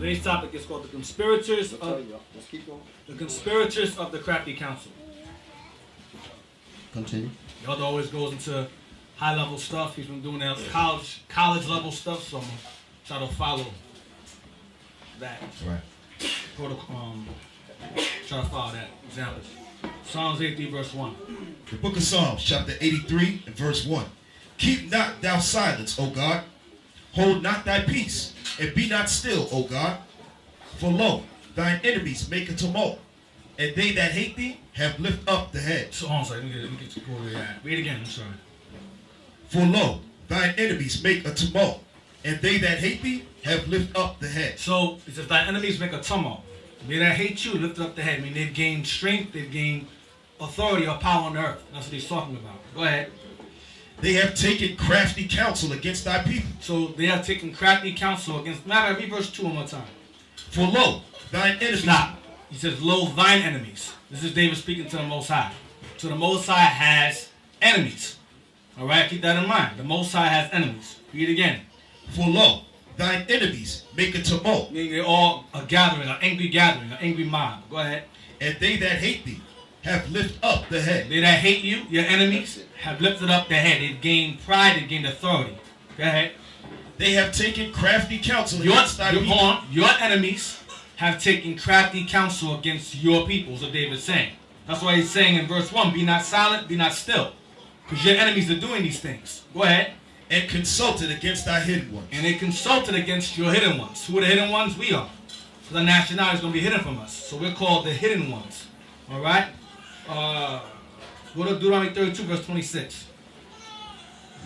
Today's topic is called the Conspirators of the Crafty Council. Continue. Y'all always goes into high level stuff. He's been doing that college level stuff, so I'm gonna try to follow that. Right. Try to follow that example. Psalms 83 verse 1. The book of Psalms, chapter 83 and verse 1. Keep not thou silence, O God. Hold not thy peace, and be not still, O God. For lo, thine enemies make a tumult, and they that hate thee have lift up the head. So, I'm sorry, let me get to go over that. Read it again, I'm sorry. For lo, thine enemies make a tumult, and they that hate thee have lift up the head. So, it says, thy enemies make a tumult. They that hate you lift up the head. I mean, they've gained strength, they've gained authority or power on the earth. That's what he's talking about. Go ahead. They have taken crafty counsel against thy people. So, they have taken crafty counsel against... Matter, read verse 2 one more time. For lo, thine enemies... Stop. He says, lo, thine enemies. This is David speaking to the Most High. So the Most High has enemies. All right, keep that in mind. The Most High has enemies. Read it again. For lo, thine enemies make a tumult. Meaning they're all a gathering, an angry mob. Go ahead. And they that hate thee have lift up the head. They that hate you, your enemies, have lifted up their head. They've gained pride, they've gained authority. Go ahead. They have taken crafty counsel against thy people. Your enemies have taken crafty counsel against your people, so David's saying. That's why he's saying in verse 1, be not silent, be not still. Because your enemies are doing these things. Go ahead. And consulted against thy hidden ones. And they consulted against your hidden ones. Who are the hidden ones? We are. Because our nationality is going to be hidden from us. So we're called the hidden ones. All right? Go to Deuteronomy 32, verse 26.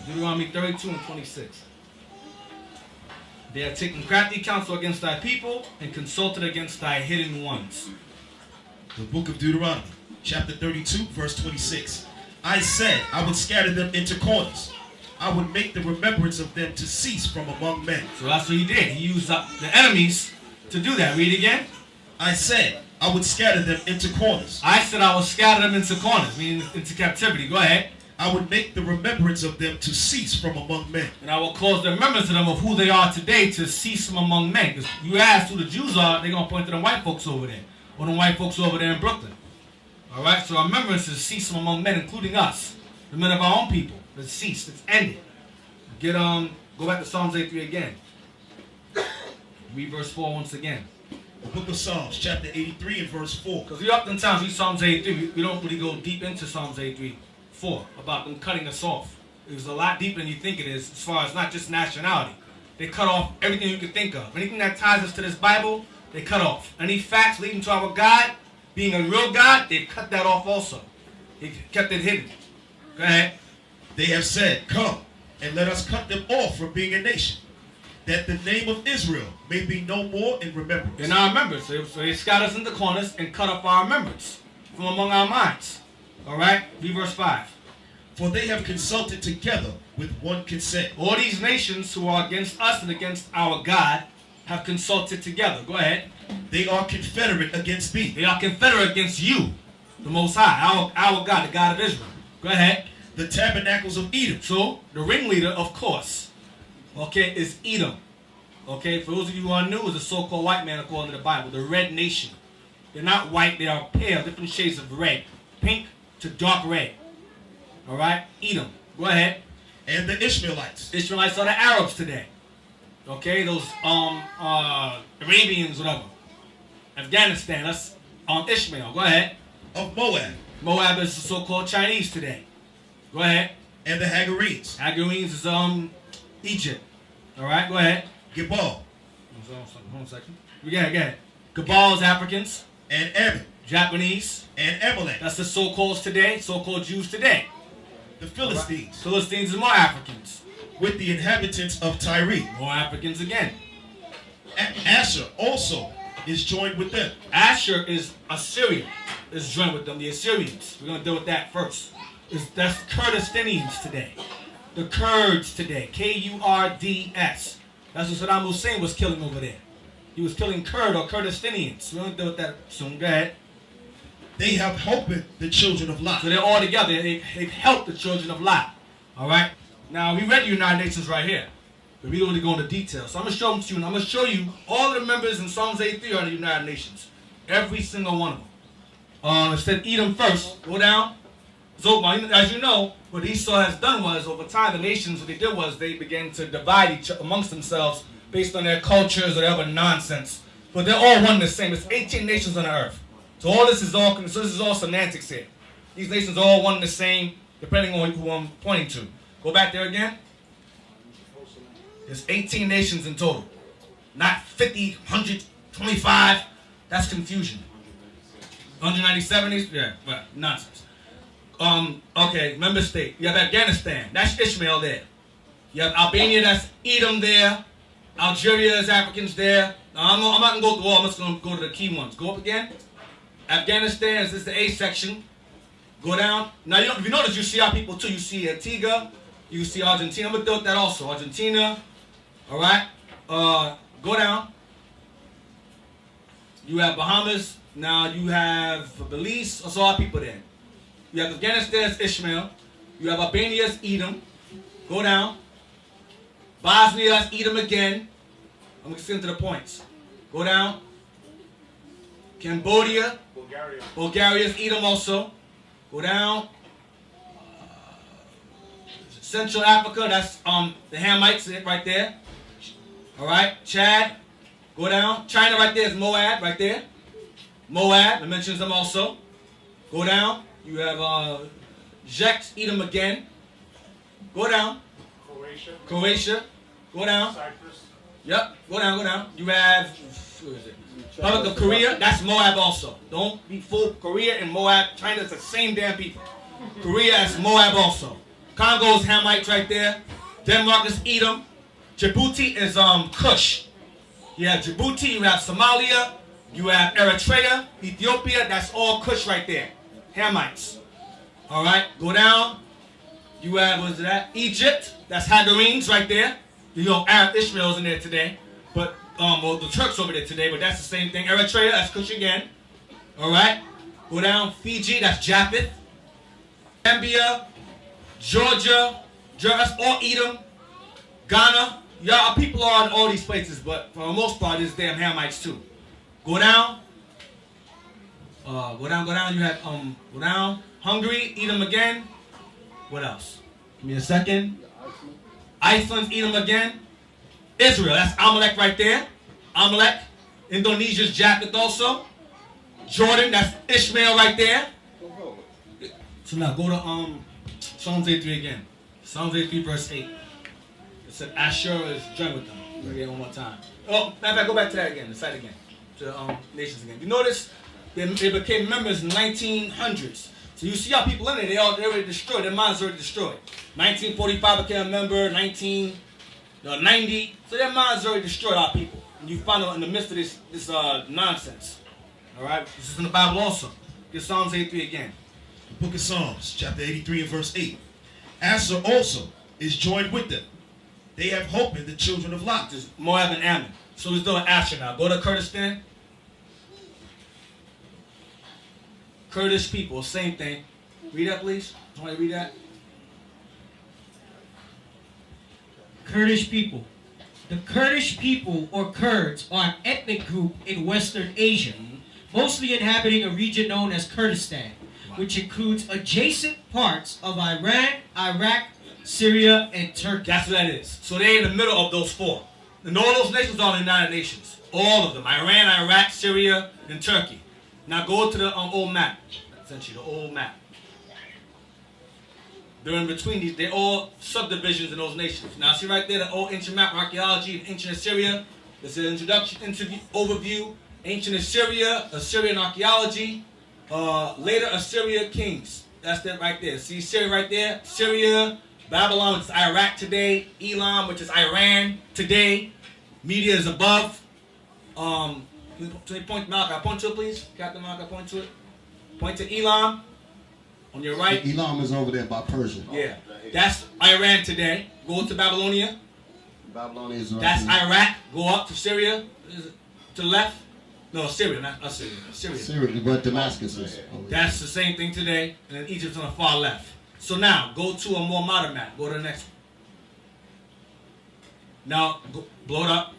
Deuteronomy 32 and 26. They have taken crafty counsel against thy people and consulted against thy hidden ones. The book of Deuteronomy, chapter 32, verse 26. I said, I would scatter them into corners. I would make the remembrance of them to cease from among men. So that's what he did. He used up the enemies to do that. Read again. I said, I would scatter them into corners. I said I would scatter them into corners, meaning into captivity. Go ahead. I would make the remembrance of them to cease from among men. And I will cause the remembrance of them of who they are today to cease from among men. Because you ask who the Jews are, they're going to point to the white folks over there. Or the white folks over there in Brooklyn. All right? So our remembrance is cease from among men, including us. The men of our own people. It's ceased. It's ended. Go back to Psalms 83 again. Read verse 4 once again. The book of Psalms, chapter 83 and verse 4. Because we oftentimes read Psalms 83. We don't really go deep into Psalms 83. 4 about them cutting us off. It was a lot deeper than you think it is as far as not just nationality. They cut off everything you can think of. Anything that ties us to this Bible, they cut off. Any facts leading to our God, being a real God, they've cut that off also. They kept it hidden. Go ahead. They have said, come, and let us cut them off from being a nation, that the name of Israel may be no more in remembrance. In our remembrance. So they scattered us into corners and cut off our remembrance from among our minds. All right? Read verse 5. For they have consulted together with one consent. All these nations who are against us and against our God have consulted together. Go ahead. They are confederate against thee. They are confederate against you, the Most High, our God, the God of Israel. Go ahead. The tabernacles of Edom. So, the ringleader, of course, okay, is Edom. Okay, for those of you who are new, is a so-called white man according to the Bible, the red nation. They're not white, they are pale, different shades of red. Pink to dark red. All right, Edom. Go ahead. And the Ishmaelites. Israelites are the Arabs today. Okay, those Arabians, whatever. Afghanistan, that's Ishmael. Go ahead. Of Moab. Moab is the so-called Chinese today. Go ahead. And the Hagarenes. Hagarenes is Egypt. All right, go ahead. Gebal. Hold on a second. Go ahead. Gebal is Africans. And Ammon. Japanese. And Amalek. That's the so-called today, so-called Jews today. The Philistines. Right. Philistines are more Africans. With the inhabitants of Tyre. More Africans again. Asher also is joined with them. Asher is Assyria. Is joined with them. The Assyrians. We're going to deal with that first. That's Kurdistanians today. The Kurds today. Kurds. That's what Saddam Hussein was killing over there. He was killing Kurd or Kurdistanians. We're going to deal with that soon. Go ahead. They have helped the children of Lot. So they're all together. They've helped the children of Lot. All right? Now, we read the United Nations right here. But we don't really go into detail. So I'm going to show them to you, and I'm going to show you all of the members in Psalms 83 are the United Nations. Every single one of them. It said Edom first. Go down. So, as you know, what Esau has done was, over time, the nations, what they did was they began to divide amongst themselves based on their cultures or whatever nonsense. But they're all one and the same. There's 18 nations on the earth. So this is all semantics here. These nations are all one and the same, depending on who I'm pointing to. Go back there again. There's 18 nations in total. Not 50, 100, 25. That's confusion. 197? Yeah, but nonsense. Okay, member state. You have Afghanistan. That's Ishmael there. You have Albania. That's Edom there. Algeria is Africans there. Now, I'm not going to go through all. I'm just going to go to the key ones. Go up again. Afghanistan is the A section. Go down. Now, if you notice, you see our people too. You see Antigua. You see Argentina. I'm going to deal with that also. Argentina. All right. Go down. You have Bahamas. Now, you have Belize. That's all our people there. You have Afghanistan's Ishmael. You have Albania's Edom. Go down. Bosnia's Edom again. I'm going to get into the points. Go down. Cambodia. Bulgaria's Edom also. Go down. Central Africa, that's the Hamites right there. All right. Chad. Go down. China right there is Moab right there. Moab, I mentioned them also. Go down. You have Zek, Edom again. Go down. Croatia. Go down. Cyprus. Yep. Go down. You have, who is it? Republic of Korea. That's Moab also. Don't be fooled. Korea and Moab, China is the same damn people. Korea is Moab also. Congo is Hamites right there. Denmark is Edom. Djibouti is Cush. You have Djibouti. You have Somalia. You have Eritrea. Ethiopia. That's all Cush right there. Hamites. All right. Go down. You have, what is that? Egypt. That's Hagarenes right there. You know, Arab Ishmael's in there today. But, well, the Turks over there today, but that's the same thing. Eritrea, that's Cush again. All right. Go down. Fiji, that's Japheth. Zambia, Georgia, that's all Edom. Ghana. Yeah, our people are in all these places, but for the most part, it's damn Hamites too. Go down. Go down. You have, go down. Hungary, Edom again. What else? Give me a second. Iceland's Edom again. Israel, that's Amalek right there. Amalek. Indonesia's Japheth also. Jordan, that's Ishmael right there. So now go to Psalms 83 again. Psalms 83 verse 8. It said Ashur is joined with them. Read it one more time. Oh, matter of fact, go back to that again, the site again. To nations again. You notice they became members in the 1900s. So you see how people in there, they're already destroyed. Their minds already destroyed. 1945 became a member, 1990. So their minds already destroyed, our people. And you find out in the midst of this nonsense. All right? This is in the Bible also. Get Psalms 83 again. The book of Psalms, chapter 83 and verse 8. Asher also is joined with them. They have hope in the children of Lot. This is Moab and Ammon. So we're doing Asher now. Go to Kurdistan. Kurdish people, same thing. Read that, please. Somebody read that. Kurdish people. The Kurdish people, or Kurds, are an ethnic group in Western Asia, mostly inhabiting a region known as Kurdistan, which includes adjacent parts of Iran, Iraq, Syria, and Turkey. That's what that is. So they're in the middle of those four. And all those nations are the United Nations. All of them. Iran, Iraq, Syria, and Turkey. Now go to the old map. Essentially, the old map. They're in between these. They're all subdivisions in those nations. Now see right there, the old ancient map, archaeology, and ancient Assyria. This is an introduction, overview. Ancient Assyria, Assyrian archaeology. Later Assyria kings. That's that right there. See Syria right there? Syria, Babylon, which is Iraq today. Elam, which is Iran today. Media is above. Point to Malachi. Point to it, please. Captain Malachi, point to it. Point to Elam. On your right. Elam is over there by Persia. Yeah. That's Iran today. Go to Babylonia. Babylonia is right. That's Iraq. Go up to Syria. To the left. No, Syria, not Syria. Syria, but Damascus is. That's the same thing today. And then Egypt's on the far left. So now, go to a more modern map. Go to the next one. Now, blow it up.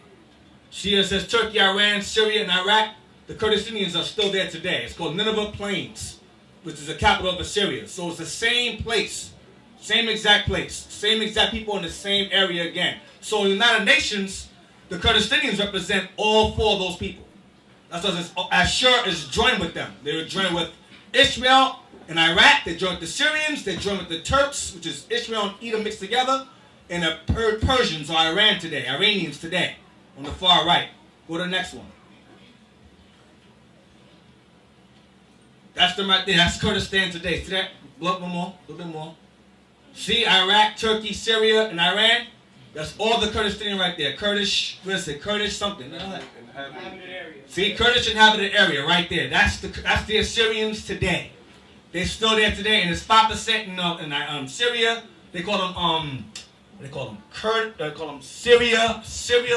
See, it says Turkey, Iran, Syria, and Iraq. The Kurdistanians are still there today. It's called Nineveh Plains, which is the capital of Assyria. So it's the same place, same exact place, same exact people in the same area again. So in the United Nations, the Kurdistanians represent all four of those people. That's why Ashur is joined with them. They were joined with Ishmael and Iraq. They joined with the Syrians. They joined with the Turks, which is Ishmael and Edom mixed together, and the Persians or Iranians today, on the far right. Go to the next one. That's them right there. That's Kurdistan today. See that? Look one more. A little bit more. See Iraq, Turkey, Syria, and Iran? That's all the Kurdistan right there. Kurdish, what is it? Kurdish something. Inhabited area. See, Kurdish inhabited area right there. That's the Assyrians today. They're still there today, and it's 5% in Syria. They call them they call them Syrians, something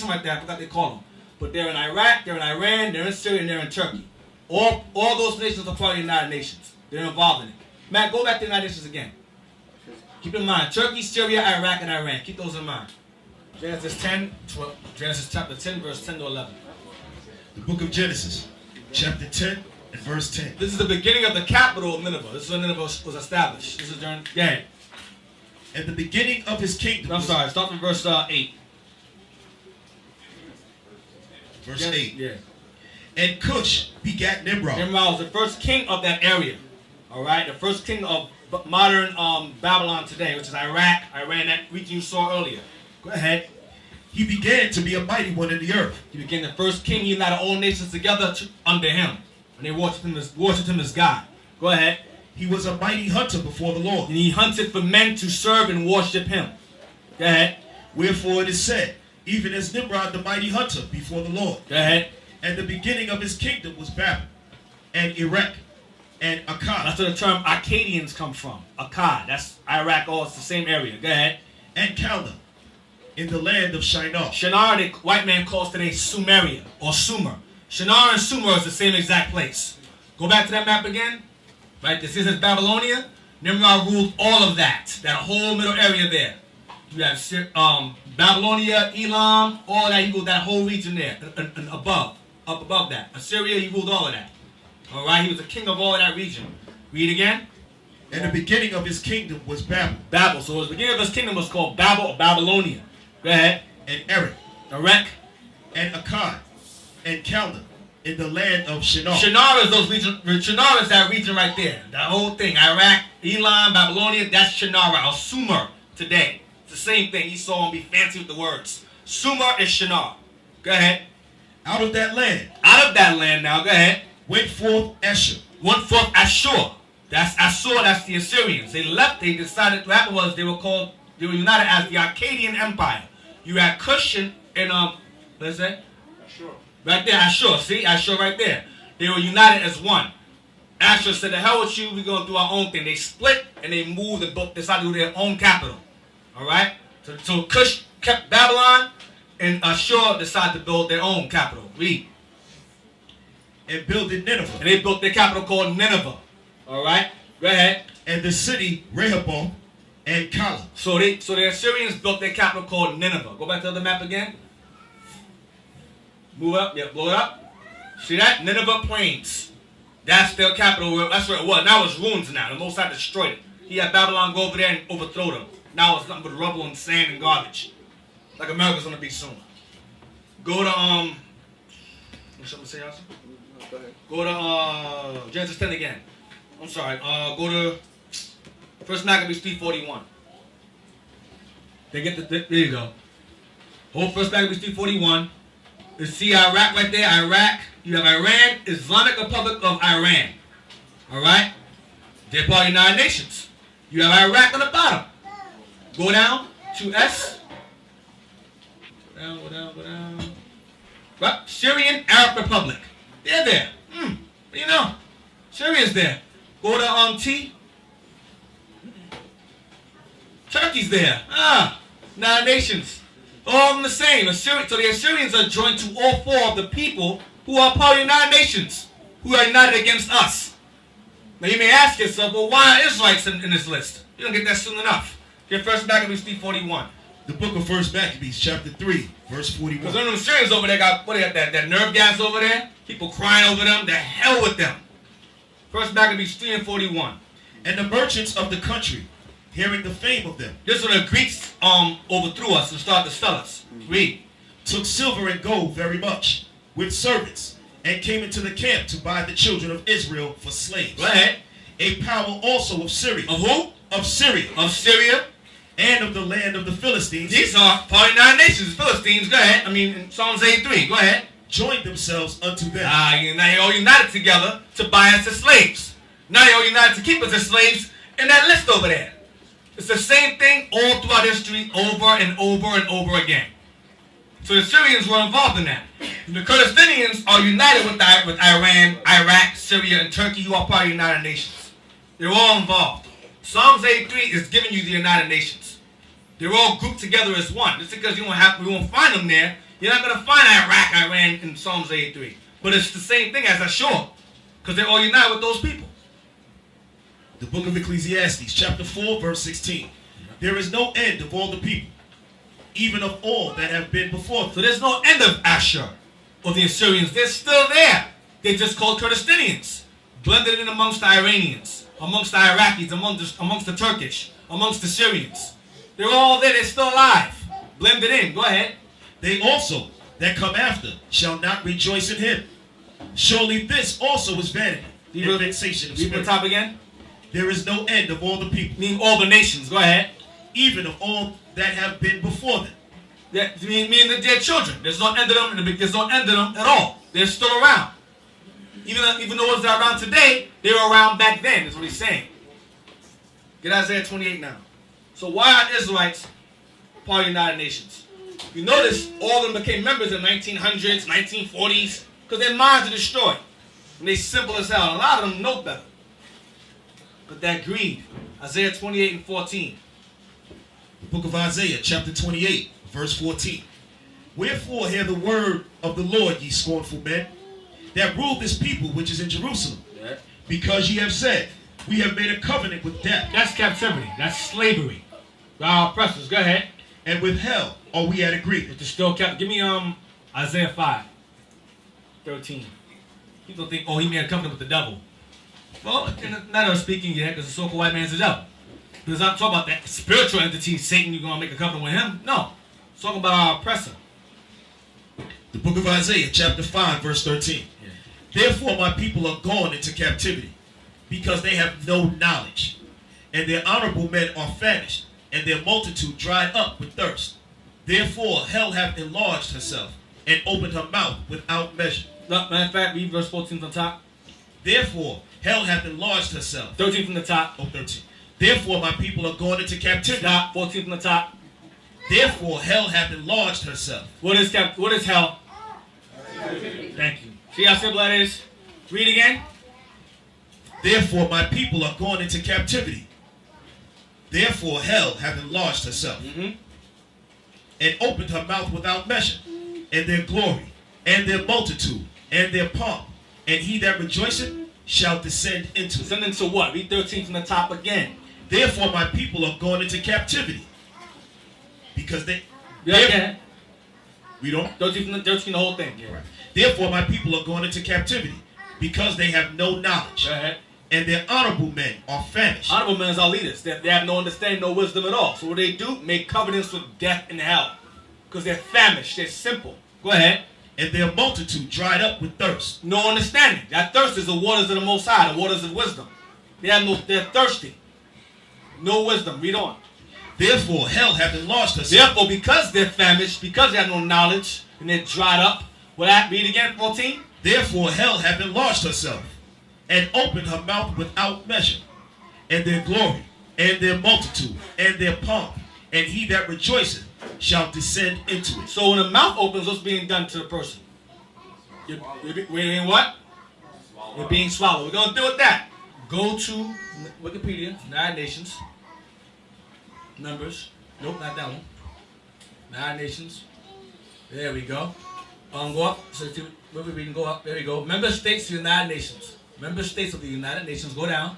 like that. I forgot what they call them. But they're in Iraq, they're in Iran, they're in Syria, and they're in Turkey. All those nations are part of the United Nations. They're involved in it. Matt, go back to the United Nations again. Keep in mind, Turkey, Syria, Iraq, and Iran. Keep those in mind. Genesis chapter 10, verse 10 to 11. The book of Genesis, chapter 10 and verse 10. This is the beginning of the capital of Nineveh. This is when Nineveh was established. This is during, yeah. At the beginning of his kingdom. I'm sorry, start from verse 8. Verse 8. Yeah. And Cush begat Nimrod. Nimrod was the first king of that area. All right, the first king of modern Babylon today, which is Iraq, Iran, that region you saw earlier. Go ahead. He began to be a mighty one in the earth. He became the first king. He united all nations together under him, and they worshipped him as God. Go ahead. He was a mighty hunter before the Lord. And he hunted for men to serve and worship him. Go ahead. Wherefore it is said, even as Nimrod the mighty hunter before the Lord. Go ahead. And the beginning of his kingdom was Babel, and Erech, and Akkad. That's where the term Akkadians come from. Akkad. That's Iraq. Oh, it's the same area. Go ahead. And Calneh, in the land of Shinar. Shinar, the white man calls today Sumeria or Sumer. Shinar and Sumer is the same exact place. Go back to that map again. Right, this is Babylonia. Nimrod ruled all of that whole middle area there. You have Babylonia, Elam, all that. He ruled that whole region there, and up above that. Assyria, he ruled all of that. All right, he was the king of all of that region. Read again. And the beginning of his kingdom was Babel. Babel. So the beginning of his kingdom was called Babel or Babylonia. Go ahead. And Erech. And Akkad. And Calneh, in the land of Shinar. Shinar is that region right there. That whole thing. Iraq, Elam, Babylonia, that's Shinar or Sumer today. It's the same thing. Esau won't be fancy with the words. Sumer is Shinar. Go ahead. Out of that land. Out of that land now. Go ahead. Went forth Ashur. Went forth Ashur. That's Ashur, that's the Assyrians. They left, they decided what happened was they were united as the Akkadian Empire. You had Cush and what is that? Ashur. Right there, Ashur. See? Ashur right there. They were united as one. Ashur said, the hell with you, we're going to do our own thing. They split and they moved and decided to do their own capital. Alright? So Cush kept Babylon and Ashur decided to build their own capital. Read. And builded Nineveh. And they built their capital called Nineveh. Alright? Go ahead. And the city Rehoboth and Calah. So the Assyrians built their capital called Nineveh. Go back to the map again. Move up. Yeah, blow it up. See that? Nineveh Plains. That's their capital. That's where it was. Now it's ruins now. The Most High destroyed it. He had Babylon go over there and overthrow them. Now it's nothing but rubble and sand and garbage. Like America's going to be soon. Go to, something to say, Austin? Go ahead. Go to Genesis 10 again. I'm sorry. Go to 1 Maccabees 3:41. They get there you go. Hold 1 Maccabees 3:41. You see Iraq right there. Iraq. You have Iran, Islamic Republic of Iran. All right. They're part of the United Nations. You have Iraq on the bottom. Go down to S. Go down. Right. Syrian Arab Republic. They're there. What do you know? Syria's there. Go to T. Turkey's there. United Nations. All of them the same. So the Assyrians are joined to all four of the people who are part of the United Nations, who are united against us. Now you may ask yourself, well, why are Israelites in this list? You don't get that soon enough. Get 1 Maccabees 3:41. The book of First Maccabees, chapter 3, verse 41. Because them Syrians over there got, what they got, that nerve gas over there? People crying over them. The hell with them. First Maccabees 3 and 41. And the merchants of the country, hearing the fame of them, This is when the Greeks overthrew us and started to sell us. Read. took silver and gold very much, with servants, and came into the camp to buy the children of Israel for slaves. Go ahead. A power also of Syria. Of who? Of Syria. Of Syria. And of the land of the Philistines. These are probably 9 nations. Philistines. Go ahead. I mean, in Psalms 83. Go ahead. Joined themselves unto them. Now they all united together to buy us as slaves. Now they all united to keep us as slaves in that list over there. It's the same thing all throughout history, over and over and over again. So the Syrians were involved in that. The Kurdistanians are united with Iran, Iraq, Syria, and Turkey, who are part of the United Nations. They're all involved. Psalms 83 is giving you the United Nations. They're all grouped together as one. Just because you won't find them there, you're not going to find Iraq, Iran in Psalms 83. But it's the same thing as Ashur, because they're all united with those people. The book of Ecclesiastes, chapter 4, verse 16. There is no end of all the people, even of all that have been before them. So there's no end of Ashur or the Assyrians. They're still there. They're just called Kurdistanians, blended in amongst the Iranians, amongst the Iraqis, amongst the Turkish, amongst the Syrians. They're all there. They're still alive, blended in. Go ahead. They also that come after shall not rejoice in him. Surely this also is vanity and vexation of Read the spirit. top again. There is no end of all the people, Meaning all the nations. Go ahead. even of all that have been before them. That meaning that they're children. There's no end of them. There's no end of them at all. They're still around. Even the ones that are around today, they were around back then. Is what he's saying. Get Isaiah 28 now. So why are Israelites part of the United Nations? You notice all of them became members in the 1900s, 1940s, because their minds are destroyed. And they simple as hell. And a lot of them know better. But that greed. Isaiah 28 and 14. The book of Isaiah, chapter 28, verse 14. Wherefore hear the word of the Lord, ye scornful men, that rule this people which is in Jerusalem. Yeah. Because ye have said, we have made a covenant with death, That's captivity. That's slavery. Our oppressors. Go ahead. and with hell are we at agreement. But they're still kept. Give me Isaiah 5, 13. People think, oh, he made a covenant with the devil. Well, not us speaking yet, because the so-called white man's the devil. Because I'm talking about that spiritual entity, Satan, you're going to make a covenant with him. No. It's talking about our oppressor. The book of Isaiah, chapter 5, verse 13. Yeah. Therefore my people are gone into captivity, because they have no knowledge, and their honorable men are famished, and their multitude dried up with thirst. Therefore hell hath enlarged herself, and opened her mouth without measure. No, matter of fact, read verse 14 from the top. Therefore hell hath enlarged herself. 13 from the top. 13. Therefore my people are gone into captivity. Stop. 14 from the top. Therefore hell hath enlarged herself. What is hell? Thank you. See how simple that is? Read again. Therefore my people are gone into captivity. Therefore hell hath enlarged herself, and opened her mouth without measure, and their glory, and their multitude, and their pomp, and he that rejoiceth shall descend into it. Descend into what? Read 13 from the top again. Therefore my people are gone into captivity, because they... Yeah. We don't... 13 the whole thing. Yeah. Right. Therefore my people are gone into captivity, because they have no knowledge, Go ahead. and their honorable men are famished. Honorable men is our leaders. They have no understanding, no wisdom at all. So what they do? Make covenants with death and hell. Because they're famished. They're simple. Go ahead. And their multitude dried up with thirst. No understanding. That thirst is the waters of the Most High, the waters of wisdom. They're thirsty. No wisdom. Read on. Therefore hell hath enlarged herself. Therefore, because they're famished, because they have no knowledge, and they're dried up. Read again, 14. Therefore hell hath enlarged herself, and opened her mouth without measure, and their glory, and their multitude, and their pomp, and he that rejoiceth shall descend into it. So when the mouth opens, what's being done to the person? You're being what? You're being swallowed. We're going to deal with that. Go to Wikipedia, United Nations, members. Nope, not that one. United Nations. There we go. Go up. So we can go up. There we go. Member states of the United Nations. Member states of the United Nations. Go down.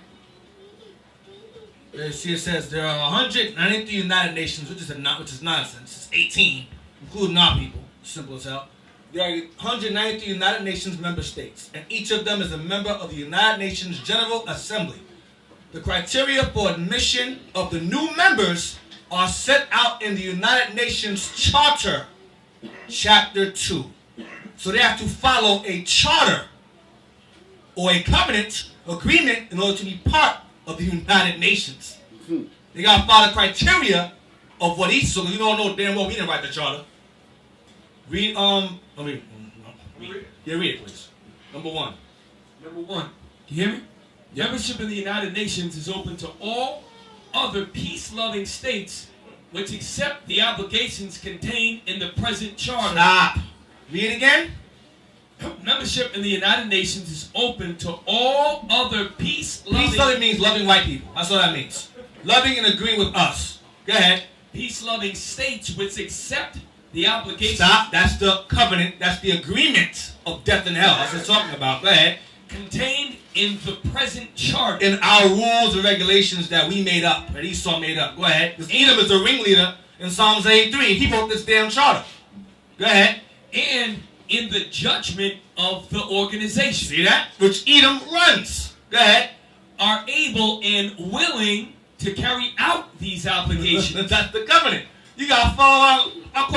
See, it says there are 193 United Nations, which is nonsense. It's 18, including our people. Simple as hell. There are 193 United Nations member states, and each of them is a member of the United Nations General Assembly. The criteria for admission of the new members are set out in the United Nations Charter, Chapter 2. So they have to follow a charter or a covenant agreement in order to be part of the United Nations. They got to follow the criteria of what each. So you don't know damn well we didn't write the charter. Read read it, please. Number 1. Number 1. Can you hear me? Membership in the United Nations is open to all other peace-loving states which accept the obligations contained in the present charter. Stop. Read it again. Membership in the United Nations is open to all other peace-loving... Peace-loving means loving white people. That's what that means. Loving and agreeing with us. Go ahead. Peace-loving states which accept the obligations... Stop. That's the covenant. That's the agreement of death and hell. That's what we're talking about. Go ahead. Contained in the present charter. In our rules and regulations that we made up. That Esau made up. Go ahead. Because Edom is the ringleader in Psalms 83. He wrote this damn charter. Go ahead. And in the judgment of the organization. See that? Which Edom runs. Go ahead. Are able and willing to carry out these obligations. That's the covenant. You got to follow our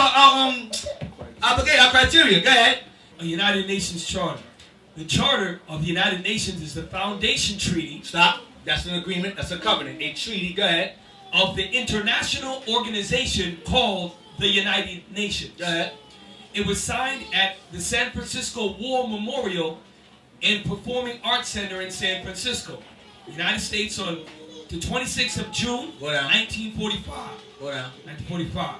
criteria. Go ahead. A United Nations Charter. The Charter of the United Nations is the foundation treaty. Stop. That's an agreement. That's a covenant. A treaty. Go ahead. Of the international organization called the United Nations. Go ahead. It was signed at the San Francisco War Memorial and Performing Arts Center in San Francisco, United States, on the 26th of June, 1945. Go down. 1945.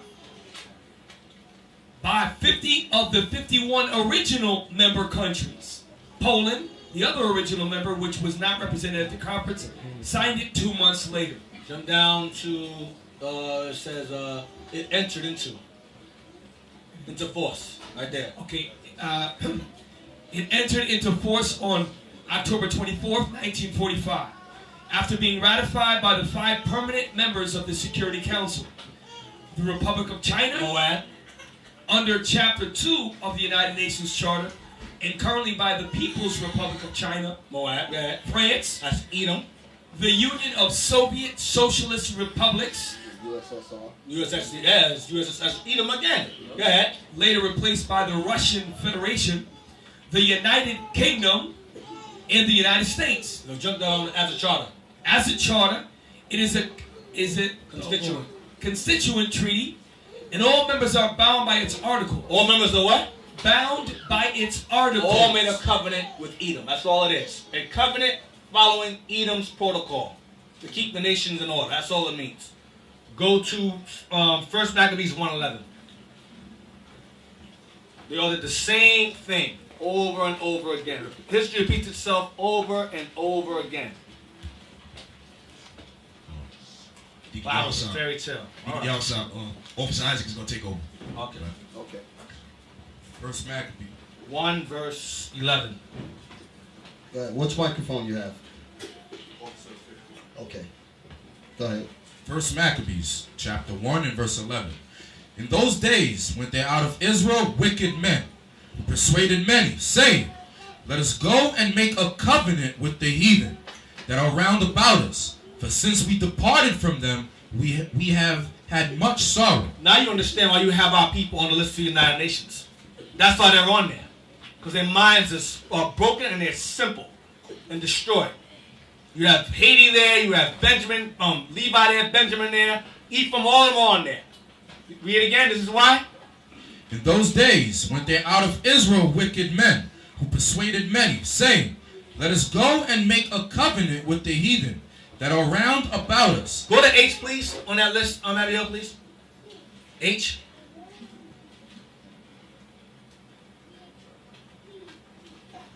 By 50 of the 51 original member countries. Poland, the other original member, which was not represented at the conference, signed it 2 months later. Jump down to, it says, it entered into force, right there. Okay, it entered into force on October 24th, 1945, after being ratified by the 5 permanent members of the Security Council. The Republic of China, Moab, under Chapter 2 of the United Nations Charter, and currently by the People's Republic of China, Moab, go ahead. France, That's Edom, the Union of Soviet Socialist Republics, USSR. USSR, yes, USSR, Edom again. Go ahead. later replaced by the Russian Federation, the United Kingdom, and the United States. Now jump down as a charter. As a charter, it is a Constituent. treaty, and all members are bound by its article. All members of what? Bound by its article. All made a covenant with Edom. That's all it is. A covenant following Edom's protocol to keep the nations in order. That's all it means. Go to 1 Maccabees 1:11. They all did the same thing over and over again. History repeats itself over and over again. Wow, it's a fairy tale. Officer Isaac is going to take over. Okay. Okay. First Maccabee. 1 verse 11. Which microphone you have? Okay. Go ahead. First Maccabees, chapter 1 and verse 11. In those days went there out of Israel wicked men, who persuaded many, saying, Let us go and make a covenant with the heathen that are round about us. For since we departed from them, we have had much sorrow. Now you understand why you have our people on the list of the United Nations. That's why they're on there. Because their minds are broken and they're simple and destroyed. You have Haiti there, you have Benjamin, Levi there, Benjamin there, Ephraim, all of them on there. Read it again, this is why. In those days went there out of Israel wicked men, who persuaded many, saying, Let us go and make a covenant with the heathen that are round about us. Go to H, please, on that list, on that hill, please. H.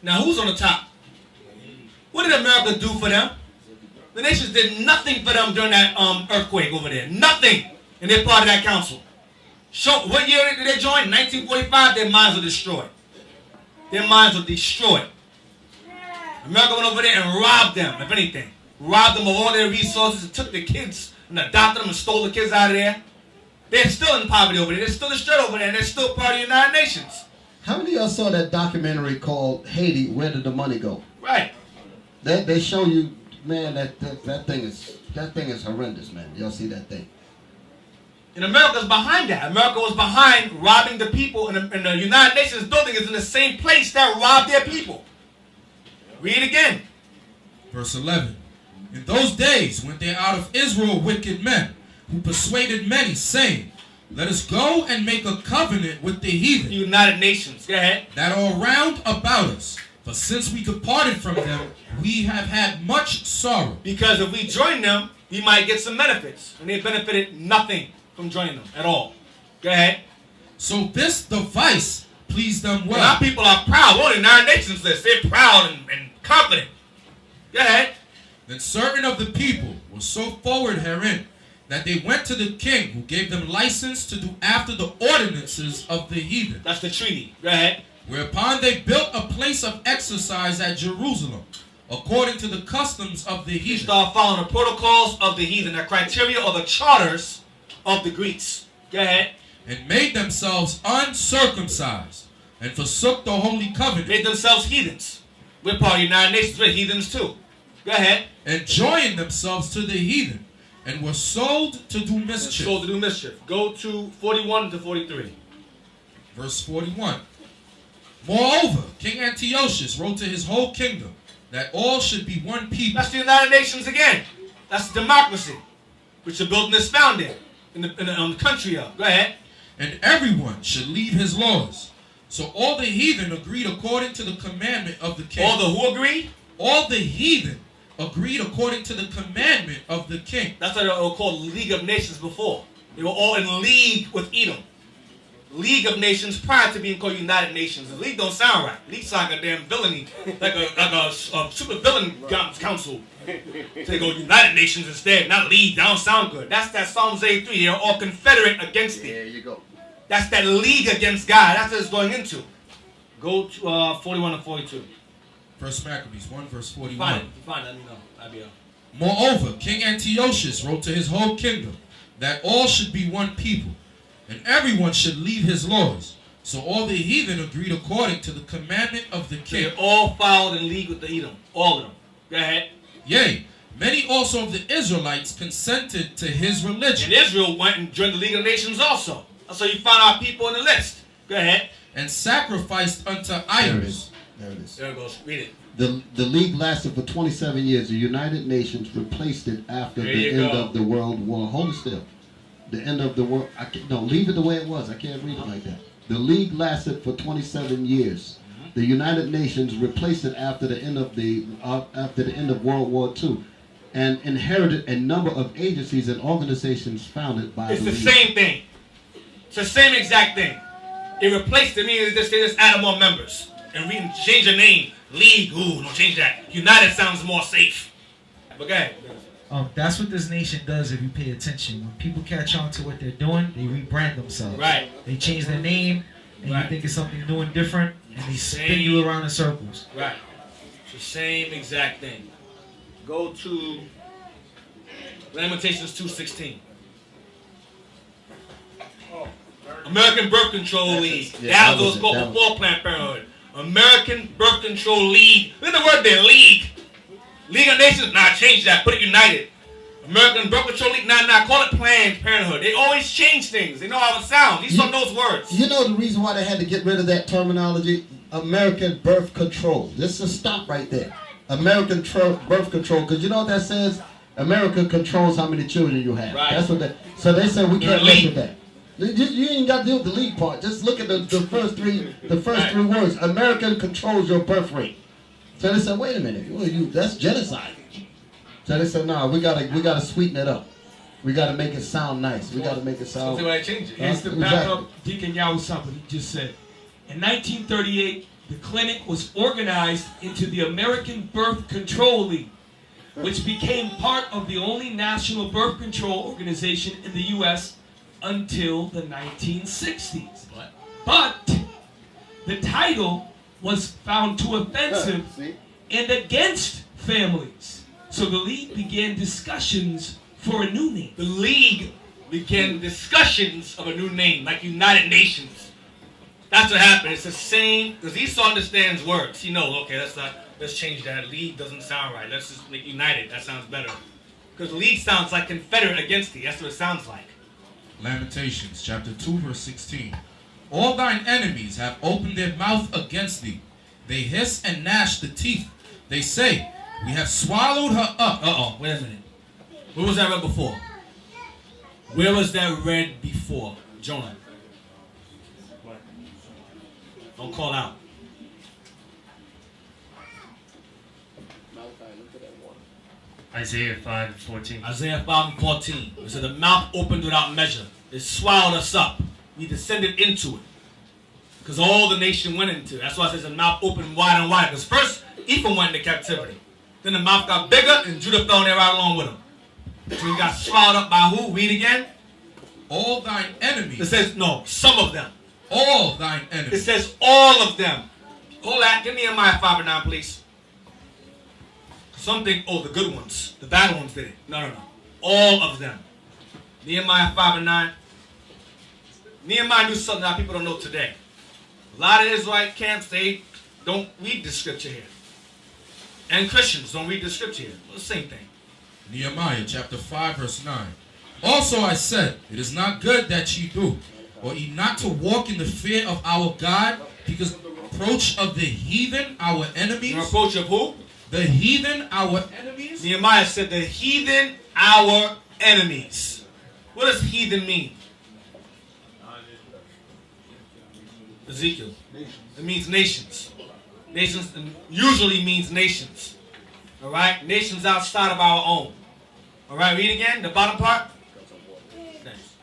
Now, who's on the top? What did America do for them? The nations did nothing for them during that earthquake over there. Nothing. And they're part of that council. Show, what year did they join? 1945, their minds were destroyed. Their minds were destroyed. America went over there and robbed them, if anything. robbed them of all their resources and took their kids and adopted them and stole the kids out of there. They're still in poverty over there. They're still destroyed over there, and they're still part of the United Nations. How many of y'all saw that documentary called Haiti, Where Did the Money Go? Right. They show you, man, that thing is horrendous, man. Y'all see that thing? And America's behind that. America was behind robbing the people, and the United Nations building is in the same place that robbed their people. Read again. Verse 11. In those days went there out of Israel wicked men, who persuaded many, saying, Let us go and make a covenant with the heathen. United Nations. Go ahead. That are round about us. For since we departed from them, we have had much sorrow. Because if we join them, we might get some benefits. And they benefited nothing from joining them at all. Go ahead. So this device pleased them well. And our people are proud. We're on the United Nations list. They're proud and confident. Go ahead. Then certain of the people were so forward herein, that they went to the king, who gave them license to do after the ordinances of the heathen. That's the treaty. Go ahead. Whereupon they built a place of exercise at Jerusalem, according to the customs of the You heathen. start following the protocols of the heathen, the criteria or the charters of the Greeks. Go ahead. And made themselves uncircumcised, and forsook the holy covenant, Made themselves heathens. We're part of the United Nations. We're heathens too. Go ahead. and joined themselves to the heathen, and were sold to do mischief. Sold to do mischief. Go to 41 to 43. Verse 41. Moreover, King Antiochus wrote to his whole kingdom, that all should be one people. That's the United Nations again. That's democracy, which the building is founded in the country of. Go ahead. And everyone should leave his laws. So all the heathen agreed according to the commandment of the king. All the who agreed? All the heathen agreed according to the commandment of the king. That's what they were called League of Nations before. They were all in league with Edom. League of Nations prior to being called United Nations. The league don't sound right. League sound like a damn villainy, like a super villain council. So they go United Nations instead, not league. That don't sound good. That's that Psalms 83. They're all confederate against it. There you go. That's that league against God. That's what it's going into. Go to 41 and 42. First Maccabees 1 verse 41. Fine, fine. Let me know. I'll be up. Moreover, King Antiochus wrote to his whole kingdom, that all should be one people, and everyone should leave his laws. So all the heathen agreed according to the commandment of the king. They all followed in league with the Edom. All of them. Go ahead. Yea, many also of the Israelites consented to his religion, And Israel went and joined the League of Nations also. So you find our people in the list. Go ahead. and sacrificed unto There it idols. is. There it is. There it goes. Read it. The league lasted for 27 years. The United Nations replaced it after There the you end go. of the World War. Hold it still. The end of the world. No, leave it the way it was. I can't read it like that. The league lasted for 27 years. The United Nations replaced it after the end of World War II, and inherited a number of agencies and organizations founded by It's the the league. same thing. It's the same exact thing. It replaced it. Meaning they just added more members. And change your name. League. Ooh, don't change that. United sounds more safe. But go ahead. That's what this nation does if you pay attention. When people catch on to what they're doing, they rebrand themselves. Right. They change their name, and Right. you think it's something new and different, and they spin you around in circles. Right. It's the same exact thing. Go to Lamentations 2:16. American Birth Control League. Yeah, That was it. called That was before Planned Parenthood. American Birth Control League. Look at the word there, League. League of Nations, nah, change that. Put it United. American Birth Control League, nah, call it Planned Parenthood. They always change things. They know how it sounds. These are those words. You know the reason why they had to get rid of that terminology? American birth control. This is stop right there. American birth control, because you know what that says? America controls how many children you have. Right. That's what that. So they said we can't You're mess league. with that. You ain't got to deal with the league part. Just look at the first three Right. three words. American controls your birth rate. So they said, wait a minute, that's genocide. So they said, no, we gotta sweeten it up. We gotta make it sound nice. We gotta make it sound. Something when I change it. Here's the Exactly. backup. Deacon Yahoo something he just said. In 1938, the clinic was organized into the American Birth Control League, which became part of the only national birth control organization in the U.S. until the 1960s. But the title was found too offensive See? and against families. So the League began discussions for a new name. The League began discussions of a new name, like United Nations. That's what happened. It's the same, because Esau understands words. He knows, okay, let's change that. League doesn't sound right. Let's just make United. That sounds better. Because League sounds like Confederate against thee. That's what it sounds like. Lamentations chapter 2 verse 16. All thine enemies have opened their mouth against thee. They hiss and gnash the teeth. They say, we have swallowed her up. Wait a minute. Where was that read before? Where was that read before? Jonah. Don't call out. Isaiah 5:14. Isaiah 5:14. It said the mouth opened without measure. It swallowed us up. We descended into it. Because all the nation went into it. That's why it says the mouth opened wide and wide. Because first, Ephraim went into captivity. Then the mouth got bigger and Judah fell in there right along with him. So he got swallowed up by who? Read again. All thine enemies. It says, no, some of them. All thine enemies. It says all of them. Hold that. Give me Nehemiah 5:9, please. Some think, oh, the good ones. The bad ones did it. No. All of them. Nehemiah 5:9. Nehemiah knew something that people don't know today. A lot of Israelite camps, they don't read the scripture here. And Christians don't read the scripture here. Well, the same thing. Nehemiah chapter 5 verse 9. Also I said, it is not good that ye do, or ye not to walk in the fear of our God, because of the reproach of the heathen, our enemies. The reproach of who? The heathen, our enemies. Nehemiah said the heathen, our enemies. What does heathen mean? Ezekiel. It means nations. Nations usually means nations. Alright? Nations outside of our own. Alright, read again, the bottom part. Thanks.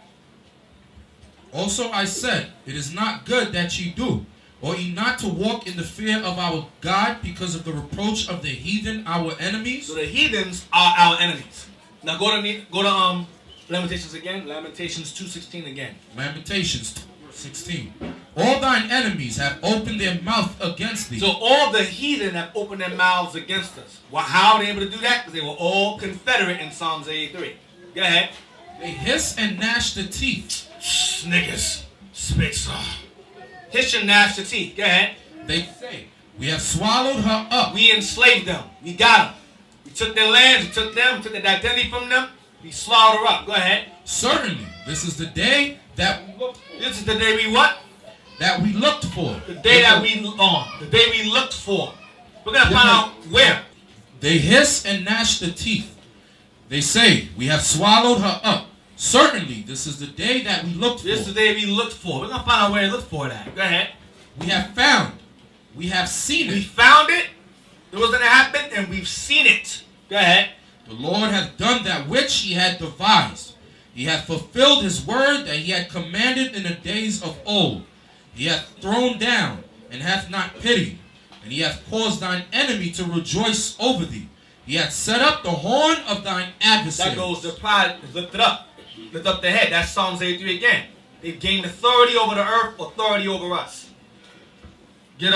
Also I said, it is not good that ye do, or ye not to walk in the fear of our God, because of the reproach of the heathen, our enemies. So the heathens are our enemies. Now go to Lamentations again. Lamentations 2:16 again. Lamentations 2:16. All thine enemies have opened their mouth against thee. So all the heathen have opened their mouths against us. Well, how are they able to do that? Because they were all Confederate in Psalms 83. Go ahead. They hiss and gnash the teeth. Shh, niggas. Spits. Hiss and gnash the teeth. Go ahead. They say, we have swallowed her up. We enslaved them. We got them. We took their lands. We took them. We took their identity from them. We swallowed her up. Go ahead. Certainly, this is the day that we looked for. This is the day we what? That we looked for. The day that we The day we looked for. We're going to find out where. They hiss and gnash the teeth. They say, we have swallowed her up. Certainly, this is the day that we looked for. This is the day we looked for. We're going to find out where we looked for that. Go ahead. We have found. We have seen We it. found it. It was going to happen, and we've seen it. Go ahead. The Lord hath done that which he had devised. He hath fulfilled his word that he had commanded in the days of old. He hath thrown down, and hath not pity. And he hath caused thine enemy to rejoice over thee. He hath set up the horn of thine adversary. That goes to pride is lifted up. Lift up the head. That's Psalms 83 again. They've gained authority over the earth, authority over us. Get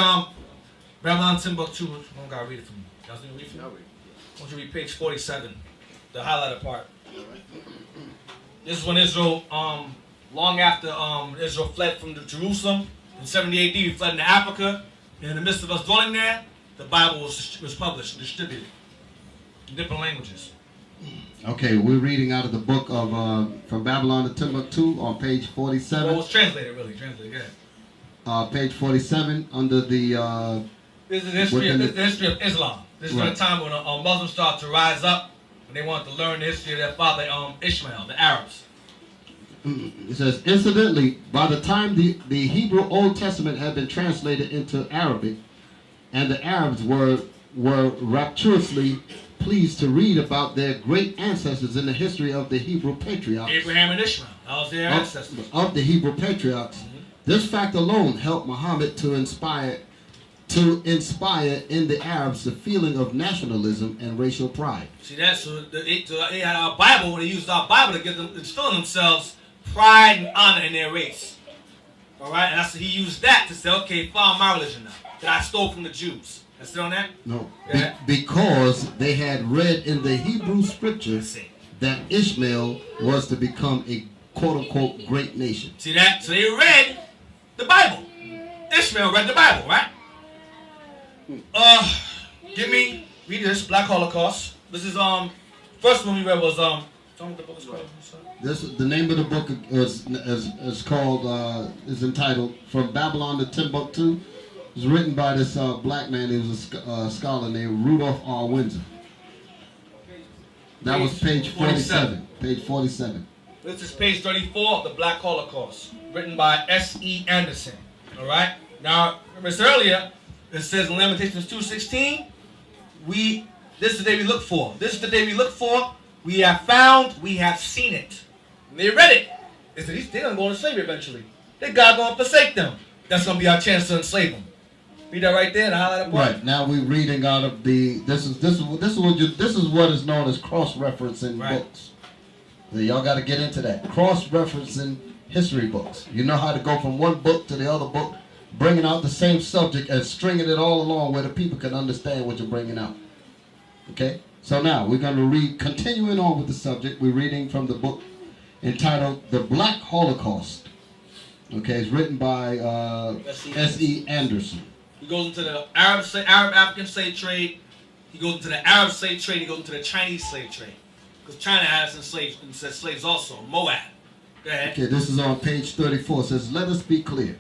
Babylon Timbuktu. I don't gotta read it for me. You guys need to read it for me? I want you to read page 47, the highlighted part. This is when Israel, long after Israel fled from Jerusalem in 70 AD, we fled into Africa. And in the midst of us dwelling there, the Bible was published and distributed in different languages. Okay, we're reading out of the book of From Babylon to Timbuktu on page 47. Well, it was translated, really. Translated, go ahead. Page 47 under the... This is the history of Islam. This is Right. the time when Muslims started to rise up and they wanted to learn the history of their father Ishmael, the Arabs. It says, incidentally, by the time the Hebrew Old Testament had been translated into Arabic, and the Arabs were rapturously pleased to read about their great ancestors in the history of the Hebrew patriarchs. Abraham and Ishmael. That was their ancestors. Of the Hebrew patriarchs. Mm-hmm. This fact alone helped Muhammad to inspire in the Arabs the feeling of nationalism and racial pride. See that? So they had our Bible, when they used our Bible to instill in themselves pride and honor in their race. All right, and that's he used that to say, okay, follow my religion now that I stole from the Jews. That's it on that. No, Yeah. because they had read in the Hebrew Let's scriptures see. that Ishmael was to become a quote-unquote great nation. See that? So they read the Bible. Ishmael read the Bible, right? Read this, Black Holocaust. This is first one we read was tell me what the book is called. This the name of the book is called is entitled "From Babylon to Timbuktu." It was written by this black man. He was a scholar named Rudolph R. Windsor. That was page 47. Page 47. This is page 34 of the Black Holocaust, written by S.E. Anderson. All right. Now, remember I said earlier, it says in Lamentations 2:16, this is the day we look for. This is the day we look for. We have found, we have seen it. And they read it. They said they're gonna go into slavery eventually. Their God gonna forsake them. That's gonna be our chance to enslave them. Read that right there and highlight that part. Right now we're reading out of this is what is known as cross-referencing books. So y'all got to get into that cross-referencing history books. You know how to go from one book to the other book, bringing out the same subject and stringing it all along where the people can understand what you're bringing out. Okay. So now we're going to read, continuing on with the subject. We're reading from the book entitled "The Black Holocaust." Okay, it's written by S.E. Anderson. He goes into the Arab-African slave trade. He goes into the Arab slave trade. He goes into the Chinese slave trade. Because China has slaves also. Moab. Go ahead. Okay, this is on page 34. It says, "Let us be clear.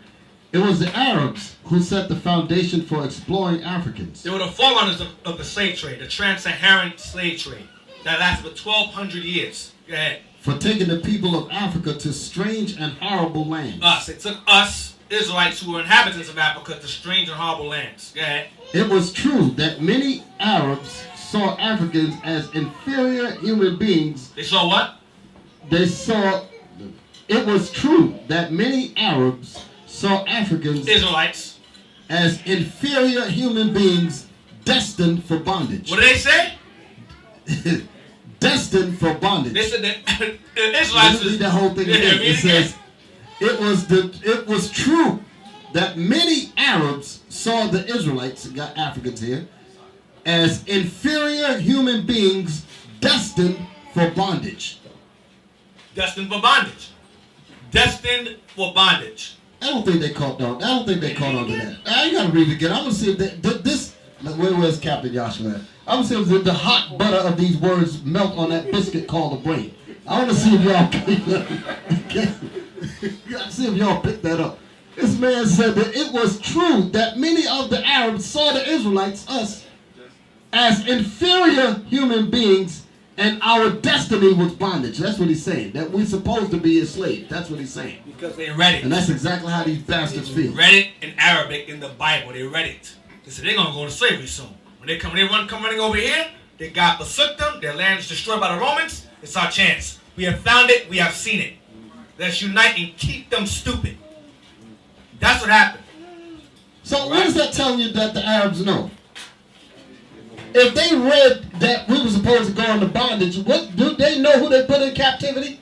It was the Arabs who set the foundation for exploring Africans. They were the forerunners of the slave trade, the trans-Saharan slave trade. That lasted for 1,200 years. Go ahead. For taking the people of Africa to strange and horrible lands. It took us, Israelites who were inhabitants of Africa, to strange and horrible lands. Go ahead. It was true that many Arabs saw Africans as inferior human beings. They saw what? It was true that many Arabs saw Africans, Israelites, as inferior human beings destined for bondage. What did they say? Destined for bondage. They said that the Israelites. Read the whole thing again. It says, it was true that many Arabs saw the Israelites, got Africans here, as inferior human beings destined for bondage. Destined for bondage. Destined for bondage. I don't think they caught on. I don't think they caught on to that. Now you gotta read it again. I'm gonna see if this. Where's Captain Joshua at? I'm gonna see if the hot butter of these words melt on that biscuit called the brain. I want to see if y'all see if y'all pick that up. This man said that it was true that many of the Arabs saw the Israelites, us, as inferior human beings, and our destiny was bondage. That's what he's saying. That we're supposed to be enslaved. That's what he's saying. Because they read it. And that's exactly how these bastards feel. Read it in Arabic in the Bible. They read it. They said they're gonna go to slavery soon. When they come running over here, they God forsook them. Their land is destroyed by the Romans. It's our chance. We have found it. We have seen it. Let's unite and keep them stupid. That's what happened. So what is that telling you that the Arabs know? If they read that we were supposed to go into bondage, what do they know who they put in captivity?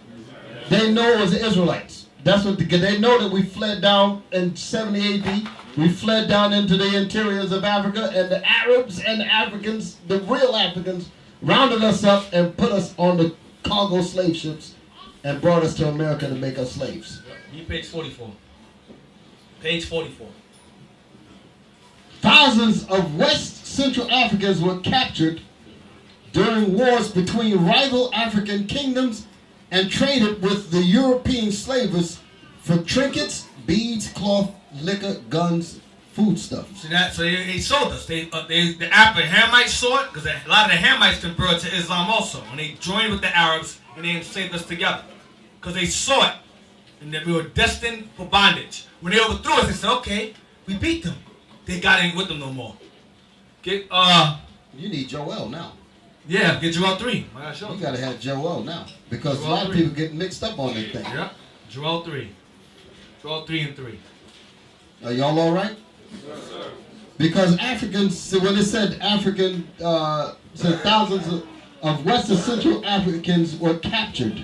They know it was the Israelites. That's what they know, that we fled down in 70 AD. We fled down into the interiors of Africa, and the Arabs and the Africans, the real Africans, rounded us up and put us on the cargo slave ships and brought us to America to make us slaves. Page 44. Page 44. Thousands of West Central Africans were captured during wars between rival African kingdoms and traded with the European slavers for trinkets, beads, cloth, liquor, guns, foodstuff. See that? So they sold us. The Hamites saw it, because a lot of the Hamites converted to Islam also. And they joined with the Arabs and they enslaved us together. Because they saw it. And that we were destined for bondage. When they overthrew us, they said, okay, we beat them. They got ain't with them no more. Get You need Joel now. Yeah, get Joel 3. You gotta have Joel now. Because Joel a lot 3. Of people get mixed up on that thing. Yeah. Joel 3. Joel 3 and 3. Are y'all alright? Yes, sir. Because Africans, when it said African, said thousands of West and Central Africans were captured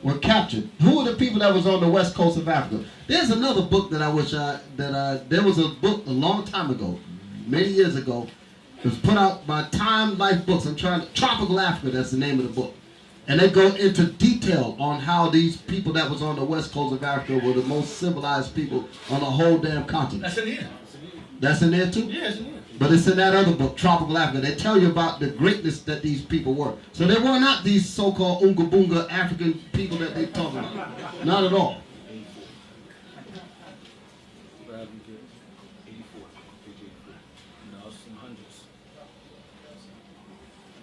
were captured. Who are the people that was on the west coast of Africa? There's another book that I wish there was a book a long time ago, many years ago. It was put out by Time Life Books. Tropical Africa, that's the name of the book. And they go into detail on how these people that was on the west coast of Africa were the most civilized people on the whole damn continent. That's in here. That's in there too? Yeah, it's in here. But it's in that other book, Tropical Africa. They tell you about the greatness that these people were. So they were not these so-called Oonga Boonga African people that they talk about. Not at all.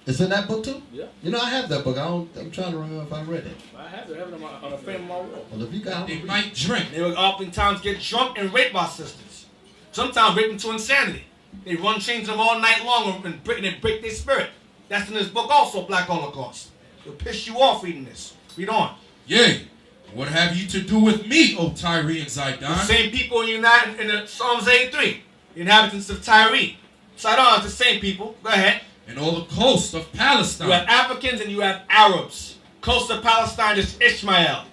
It's in that book too? Yeah. You know, I have that book. I'm trying to remember if I read it. I have it on a frame of my wall. Well, if you got They it, might drink. They would oftentimes get drunk and rape our sisters. Sometimes rape them to insanity. They run chains them all night long and break their spirit. That's in this book also, Black Holocaust. It'll piss you off reading this. Read on. Yea, what have you to do with me, O Tyre and The Zidon? same people unite in the Psalms 83. The inhabitants of Tyre. Sidon is the same people. Go ahead. And all the coast of Palestine. You have Africans and you have Arabs. Coast of Palestine is Ishmael.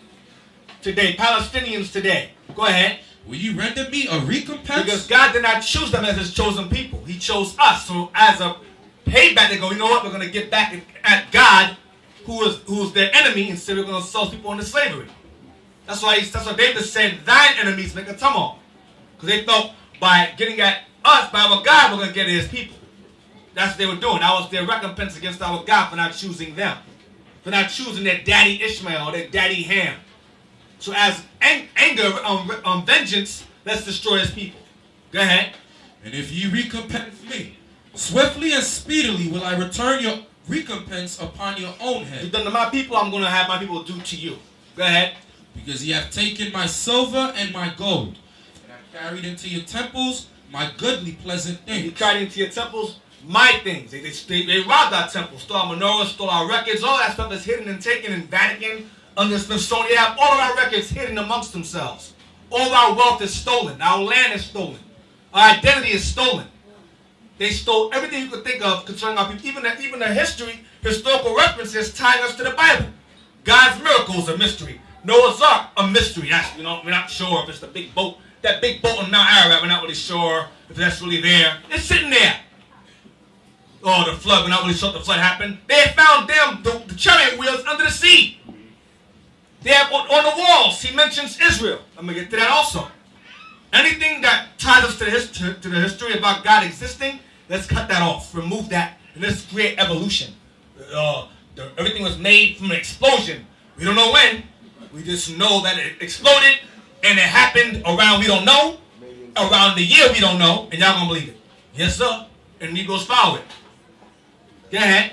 Today, Palestinians today. Go ahead. Will you render me a recompense? Because God did not choose them as his chosen people. He chose us. So as a payback, they go, you know what? We're going to get back at God, who is their enemy, instead we're going to sell people into slavery. That's why David said, thine enemies make a tumult. Because they thought by getting at us, by our God, we're going to get at his people. That's what they were doing. That was their recompense against our God for not choosing them. For not choosing their daddy Ishmael or their daddy Ham. So as anger, vengeance, let's destroy his people. Go ahead. And if ye recompense me, swiftly and speedily will I return your recompense upon your own You've head. done to my people, I'm going to have my people do to you. Go ahead. Because ye have taken my silver and my gold, and I carried into your temples my goodly pleasant You things. carried into your temples my things. They robbed our temples, stole our menorahs, stole our records. All that stuff is hidden and taken in Vatican, under Smithsonian. They have all of our records hidden amongst themselves. All of our wealth is stolen. Our land is stolen. Our identity is stolen. They stole everything you could think of concerning our people. Even the historical references tying us to the Bible. God's miracles a mystery. Noah's Ark a mystery. We're not sure if it's the big boat. That big boat on Mount Ararat, we're not really sure if that's really there. It's sitting there. Oh, the flood, we're not really sure if the flood happened. They had found the chariot wheels under the sea. They have on the walls, he mentions Israel. I'm going to get to that also. Anything that ties us to the history about God existing, let's cut that off. Remove that, and let's create evolution. Everything was made from an explosion. We don't know when. We just know that it exploded, and it happened around we don't know, around the year we don't know, and y'all going to believe it. Yes, sir. And Negroes follow it. Go ahead.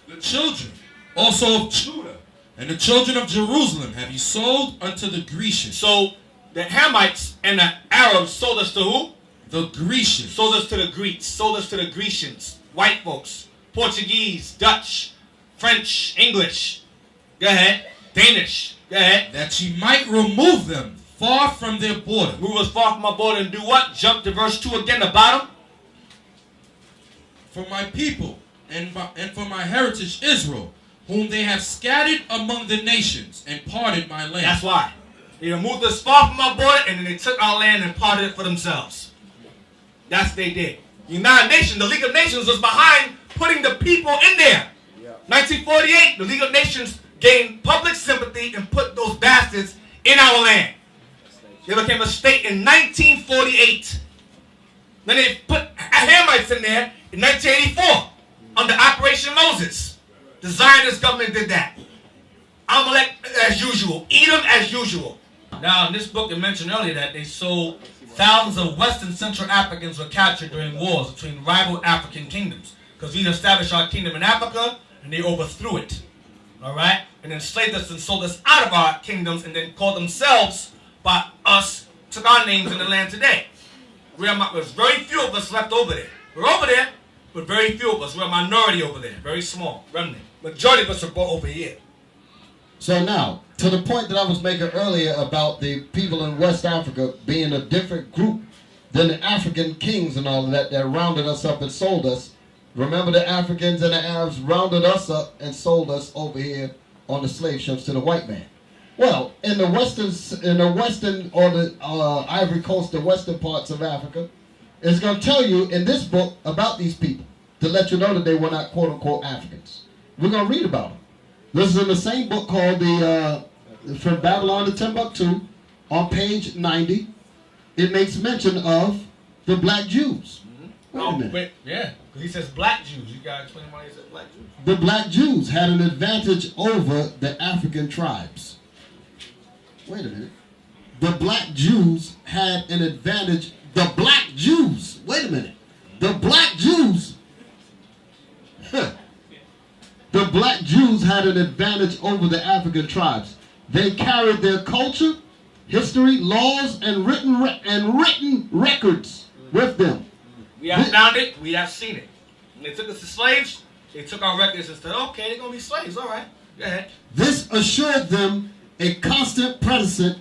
The children also of Judah and the children of Jerusalem have you sold unto the Grecians. So the Hamites and the Arabs sold us to who? The Grecians. Sold us to the Greeks. Sold us to the Grecians. White folks. Portuguese. Dutch. French. English. Go ahead. Danish. Go ahead. That ye might remove them far from their border. Move us far from our border and do what? Jump to verse 2 again, the bottom. For my people and for my heritage Israel, whom they have scattered among the nations and parted my land. That's why. They moved us far from our border and then they took our land and parted it for themselves. That's what they did. The United Nations, the League of Nations was behind putting the people in there. 1948, the League of Nations gained public sympathy and put those bastards in our land. They became a state in 1948. Then they put Hamites in there in 1984 under Operation Moses. The Zionist government did that. Amalek as usual. Edom as usual. Now, in this book, it mentioned earlier that they sold thousands of West and Central Africans were captured during wars between rival African kingdoms. Because we established our kingdom in Africa, and they overthrew it. All right? And enslaved us and sold us out of our kingdoms, and then called themselves by us, took our names in the land today. There's very few of us left over there. We're over there, but very few of us. We're a minority over there. Very small. Remnant. Majority of us are brought over here. So now, to the point that I was making earlier about the people in West Africa being a different group than the African kings and all of that rounded us up and sold us. Remember, the Africans and the Arabs rounded us up and sold us over here on the slave ships to the white man. Well, in the western or the Ivory Coast, the western parts of Africa, it's going to tell you in this book about these people to let you know that they were not quote unquote Africans. We're going to read about them. This is in the same book called From Babylon to Timbuktu, on page 90. It makes mention of the black Jews. Wait a minute. Yeah, because he says black Jews. You got to explain why he says black Jews. The black Jews had an advantage over the African tribes. Wait a minute. The black Jews had an advantage. The black Jews. Wait a minute. The black Jews. The black Jews had an advantage over the African tribes. They carried their culture, history, laws, and written records with them. We have found it. We have seen it. When they took us as slaves, they took our records and said, okay, they're going to be slaves. All right. Go ahead. This assured them a constant precedent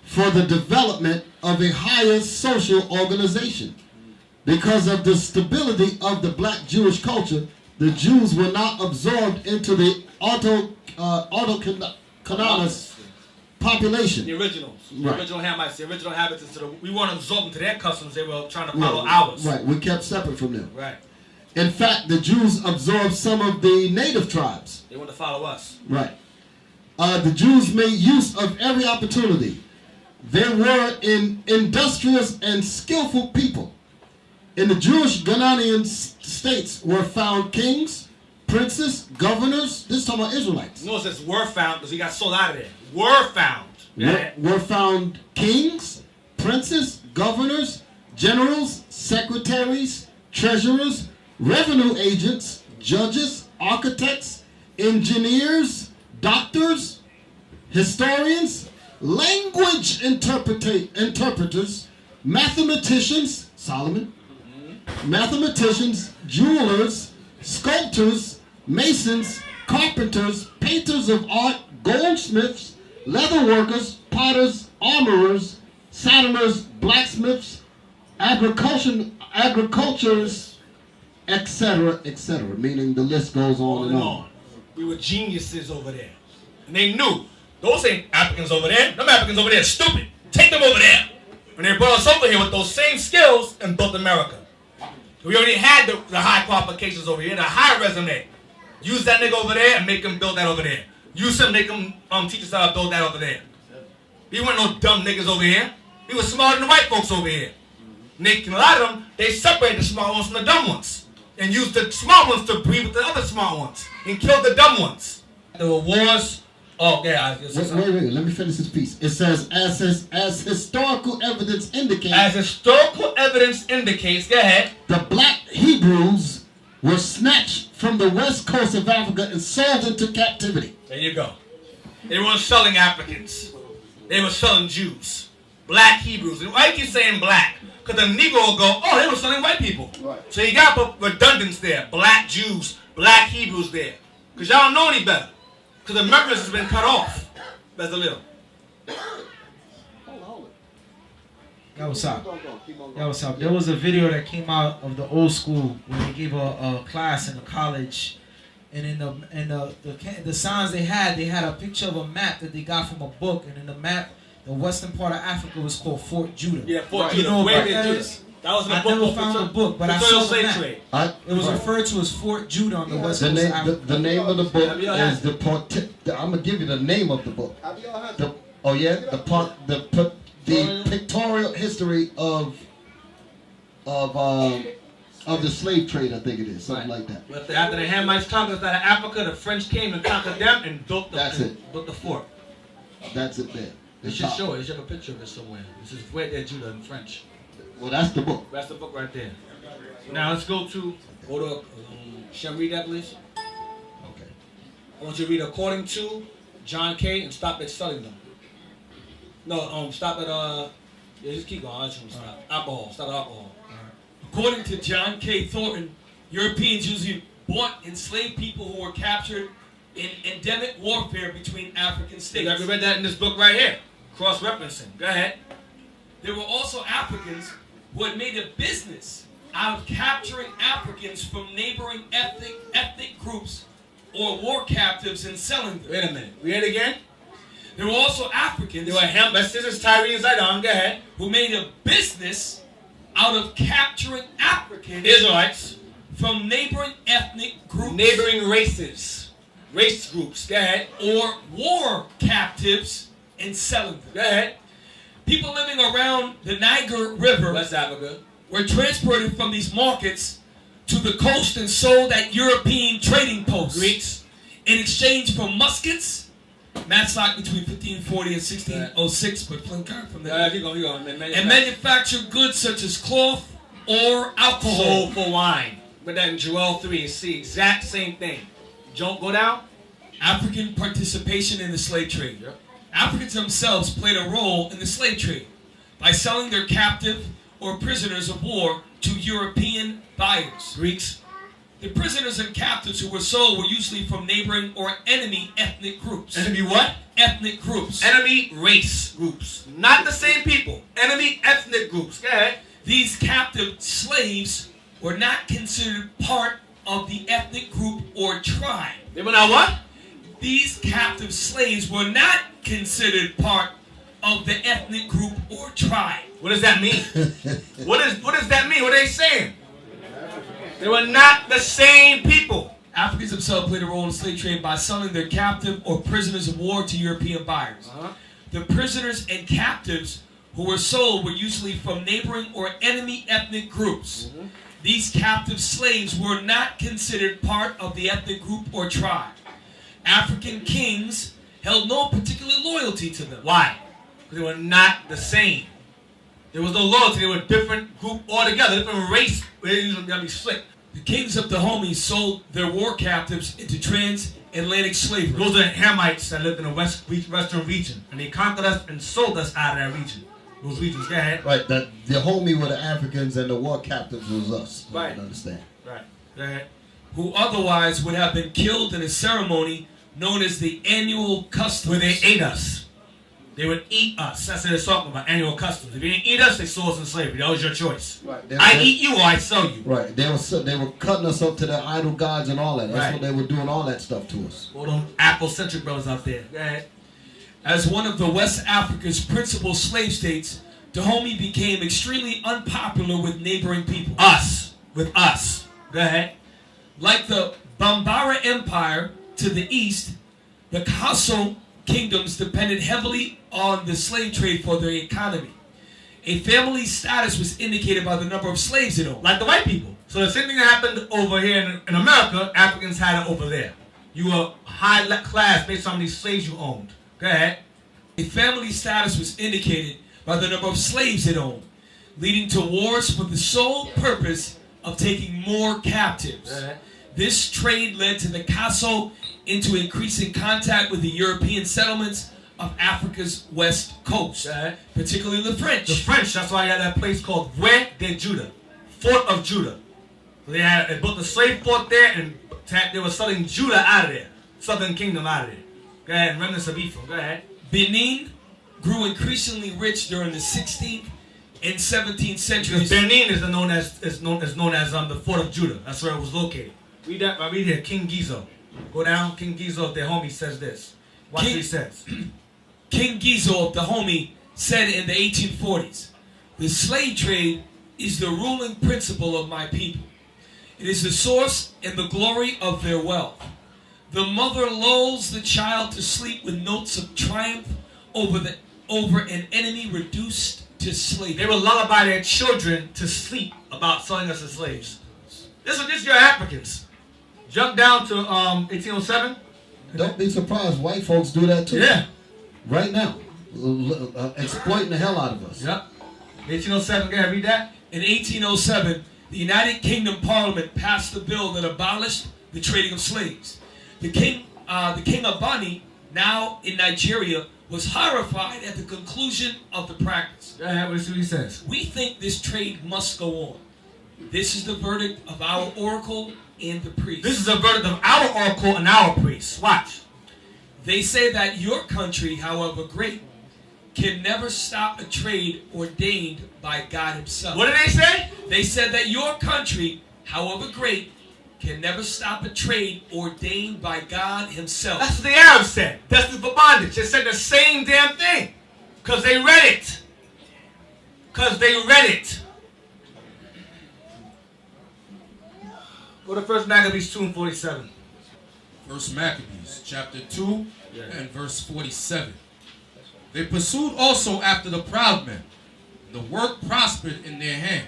for the development of a higher social organization. Because of the stability of the black Jewish culture, the Jews were not absorbed into the autochthonous population. The originals. The Right. original Hamites, the original inhabitants. We weren't absorbed into their customs. They were trying to follow ours. Right, we kept separate from them. Right. In fact, the Jews absorbed some of the native tribes. They want to follow us. Right. The Jews made use of every opportunity. They were industrious and skillful people. In the Jewish Ghanaian states were found kings, princes, governors. This is talking about Israelites. No, it says were found because he got sold out of there. Were found. Were found kings, princes, governors, generals, secretaries, treasurers, revenue agents, judges, architects, engineers, doctors, historians, language interpreters, mathematicians, Solomon, mathematicians, jewelers, sculptors, masons, carpenters, painters of art, goldsmiths, leather workers, potters, armorers, soldierers, blacksmiths, agriculturists, etc., etc., meaning the list goes on and on. We were geniuses over there. And they knew. Those ain't Africans over there. Them Africans over there are stupid. Take them over there. And they brought us over here with those same skills and built America. We already had the high qualifications over here, the high resume. Use that nigga over there and make him build that over there. Use him, make him teach us how to build that over there. We weren't no dumb niggas over here. We were smarter than the white folks over here. And a lot of them, they separate the smart ones from the dumb ones. And use the smart ones to breed with the other smart ones. And kill the dumb ones. There were wars. Oh, yeah. Wait. Let me finish this piece. It says, as historical evidence indicates. As historical evidence indicates, go ahead. The black Hebrews were snatched from the west coast of Africa and sold into captivity. There you go. They weren't selling Africans. They were selling Jews. Black Hebrews. And why do you keep saying black? Because the Negro will go, oh, they were selling white people. Right. So you got to put redundance there. Black Jews, black Hebrews there. Because y'all don't know any better. Because the members has been cut off. That's a little. Yo, what's up? Yo, what's up? There was a video that came out of the old school where they gave a class in the college, and in the signs they had a picture of a map that they got from a book, and in the map, the western part of Africa was called Fort Judah. Yeah, Fort You Judah. know Where about did that Judah? is? That was in the I book. never found the book, but I saw the map. Trade. It was referred to as Fort Judah on the west The coast of name, Africa. the name of the book Have y'all is had I'm gonna give you the name of the book. The pictorial history of the slave trade, I think it is, something like that. But after the Hamites conquered out of Africa, the French came and conquered them and built the fort. That's it there. They should show it. They should have a picture of it somewhere. This is where they're Judah in French. Well, that's the book. That's the book right there. Now let's go to shall I read that, please? Okay. I want you to read according to John K. and stop at selling them. No, stop at just keep going. I just want to stop. Alcohol. Stop at alcohol. According to John K. Thornton, Europeans usually bought enslaved people who were captured in endemic warfare between African states. We read that in this book right here. Cross-referencing. Go ahead. There were also Africans who had made a business out of capturing Africans from neighboring ethnic groups or war captives and selling them. Wait a minute. Read it again. There were also Africans There were him. This is Tyree Zidon. Go ahead. who made a business out of capturing Africans Israelites. from neighboring ethnic groups Neighboring races. Race groups. Go ahead. or war captives and selling them. Go ahead. People living around the Niger River West Africa. were transported from these markets to the coast and sold at European trading posts Greeks. in exchange for muskets, matchlock between 1540 and 1606, but flint guard from there, Keep going. and manufactured goods such as cloth or alcohol. Sold for wine. But that in Joel 3, it's the exact same thing. Don't go down. African participation in the slave trade. Yep. Africans themselves played a role in the slave trade by selling their captive or prisoners of war to European buyers. Greeks. The prisoners and captives who were sold were usually from neighboring or enemy ethnic groups. Enemy what? Ethnic groups. Enemy race groups. Not the same people. Enemy ethnic groups. Go ahead. These captive slaves were not considered part of the ethnic group or tribe. They were not what? These captive slaves were not considered part of the ethnic group or tribe. What does that mean? What does that mean? What are they saying? They were not the same people. Africans themselves played a role in the slave trade by selling their captive or prisoners of war to European buyers. The prisoners and captives who were sold were usually from neighboring or enemy ethnic groups. These captive slaves were not considered part of the ethnic group or tribe. African kings held no particular loyalty to them. Why? Because they were not the same. There was no loyalty. They were a different group altogether, different race. They got to be slick. The kings of Dahomey sold their war captives into transatlantic slavery. Those are the Hamites that lived in the western region, and they conquered us and sold us out of that region. Those regions. Go ahead. Right, the homie were the Africans and the war captives was us. Right. I understand. Right. Go ahead. Who otherwise would have been killed in a ceremony known as the annual customs. Where they ate us. They would eat us. That's what they're talking about, annual customs. If you didn't eat us, they sold us in slavery. That was your choice. Right. I eat you or I sell you. Right. They were cutting us up to their idol gods and all that. That's Right. what they were doing, all that stuff to us. All them Afrocentric brothers out there. Go ahead. As one of the West Africa's principal slave states, Dahomey became extremely unpopular with neighboring people. Us. With us. Go ahead. Like the Bambara Empire to the east, the Kaso kingdoms depended heavily on the slave trade for their economy. A family status was indicated by the number of slaves it owned. Like the white people. So the same thing that happened over here in America, Africans had it over there. You were high class based on these slaves you owned. Go ahead. A family status was indicated by the number of slaves it owned, leading to wars for the sole purpose of taking more captives. Go ahead. This trade led to the Kaso into increasing contact with the European settlements of Africa's west coast, particularly the French. The French, that's why you had that place called Roi de Judah, Fort of Judah. So they built a slave fort there, and they were selling Judah out of there, Southern Kingdom out of there. Go ahead, remnants of Ephraim. Go ahead. Benin grew increasingly rich during the 16th and 17th Because centuries. Benin is known as the Fort of Judah. That's where it was located. Read that. I read here. King Gizo. Go down. King Gizo of Dahomey says this. Watch what he says. King Gizo of Dahomey said in the 1840s, "The slave trade is the ruling principle of my people. It is the source and the glory of their wealth. The mother lulls the child to sleep with notes of triumph over an enemy reduced to slavery." They would lullaby their children to sleep about selling us as slaves. This is your Africans. Jump down to 1807. Don't be surprised, white folks do that too. Yeah. Right now. Exploiting the hell out of us. Yep. 1807, go ahead, read that. In 1807, the United Kingdom Parliament passed a bill that abolished the trading of slaves. The king of Bani, now in Nigeria, was horrified at the conclusion of the practice. Go ahead, let's see what he says. "We think this trade must go on. This is the verdict of our oracle and the priest. This is a verdict of our oracle and our priests. Watch. They say that your country, however great, can never stop a trade ordained by God himself." What did they say? They said that your country, however great, can never stop a trade ordained by God himself. That's what the Arabs said. Destined for bondage. They said the same damn thing. Because they read it. Because they read it. Go to 1 Maccabees 2 and 47. 1 Maccabees chapter 2 and verse 47. They pursued also after the proud men. The work prospered in their hand.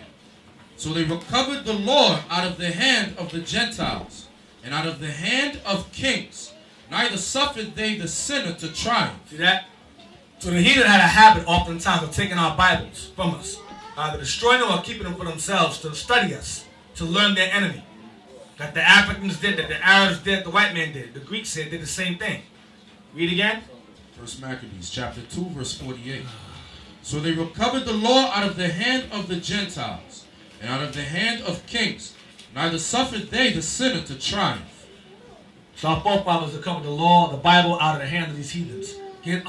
So they recovered the Lord out of the hand of the Gentiles and out of the hand of kings. Neither suffered they the sinner to triumph. See that? So the heathen had a habit oftentimes of taking our Bibles from us. Either destroying them or keeping them for themselves to study us, to learn their enemy. That the Africans did, that the Arabs did, the white man did. The Greeks did the same thing. Read again. 1 Maccabees chapter 2 verse 48. So they recovered the law out of the hand of the Gentiles and out of the hand of kings. Neither suffered they the sinner to triumph. So our forefathers recovered the law, the Bible out of the hand of these heathens. Get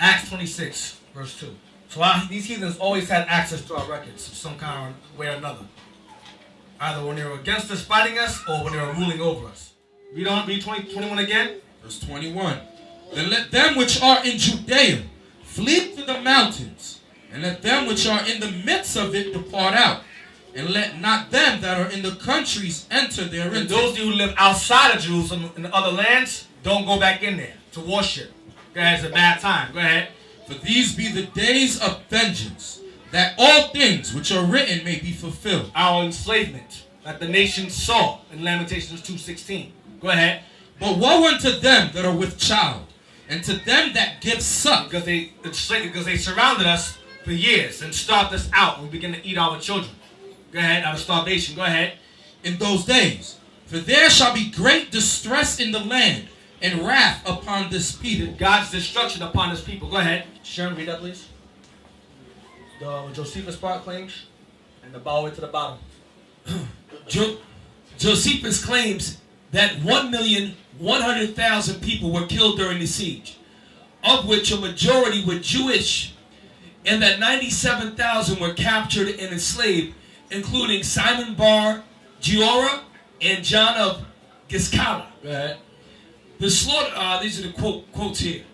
Acts 26 verse 2. So these heathens always had access to our records of some kind of way or another. Either when they were against us, fighting us, or when they were ruling over us. Read on, read 21 again. Verse 21. Then let them which are in Judea flee to the mountains, and let them which are in the midst of it depart out, and let not them that are in the countries enter therein. And those of you who live outside of Jerusalem in the other lands, don't go back in there to worship. Go ahead, it's a bad time. Go ahead. For these be the days of vengeance, that all things which are written may be fulfilled. Our enslavement that the nation saw in Lamentations 2:16. Go ahead. But woe unto them that are with child, and to them that give suck. Because they surrounded us for years and starved us out, and we began to eat our children. Go ahead, out of starvation. Go ahead. In those days, for there shall be great distress in the land, and wrath upon this people. God's destruction upon his people. Go ahead. Sharon, read that, please. The Josephus part claims, and the bow way to the bottom. Josephus claims that 1,100,000 people were killed during the siege, of which a majority were Jewish, and that 97,000 were captured and enslaved, including Simon Bar Giora and John of Giscala. Go ahead. The slaughter, these are the quotes here.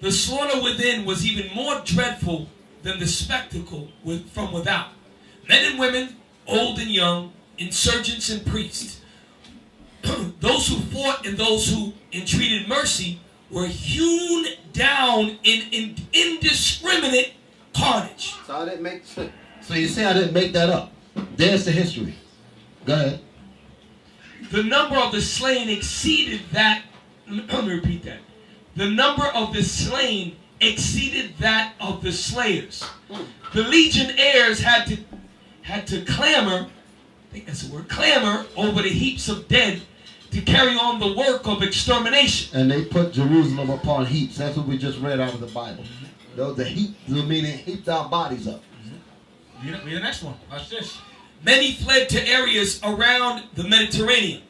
The slaughter within was even more dreadful than the spectacle from without. Men and women, old and young, insurgents and priests, those who fought and those who entreated mercy were hewn down in indiscriminate carnage. So I didn't make. So you say I didn't make that up? There's the history. Go ahead. The number of the slain exceeded that. Let me repeat that. The number of the slain exceeded that of the slayers. The legionnaires had to clamor. I think that's the word. Clamor over the heaps of dead to carry on the work of extermination. And they put Jerusalem upon heaps. That's what we just read out of the Bible. The heap, meaning heaped our bodies up. Read the next one. Watch this. Many fled to areas around the Mediterranean.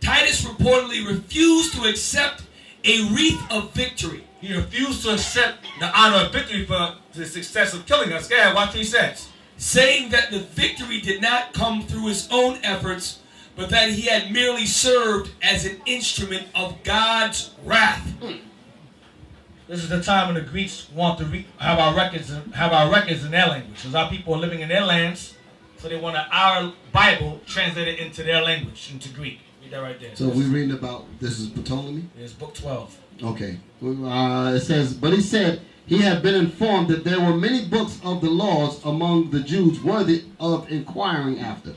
Titus reportedly refused to accept a wreath of victory. He refused to accept the honor of victory for the success of killing us. Go ahead, watch what he says. Saying that the victory did not come through his own efforts, but that he had merely served as an instrument of God's wrath. This is the time when the Greeks want to have our records in their language, because our people are living in their lands, so they want our Bible translated into their language, into Greek. Read that right there. So we're reading about, this is Ptolemy? It's book 12. Okay. It says, but he said, he had been informed that there were many books of the laws among the Jews worthy of inquiring after,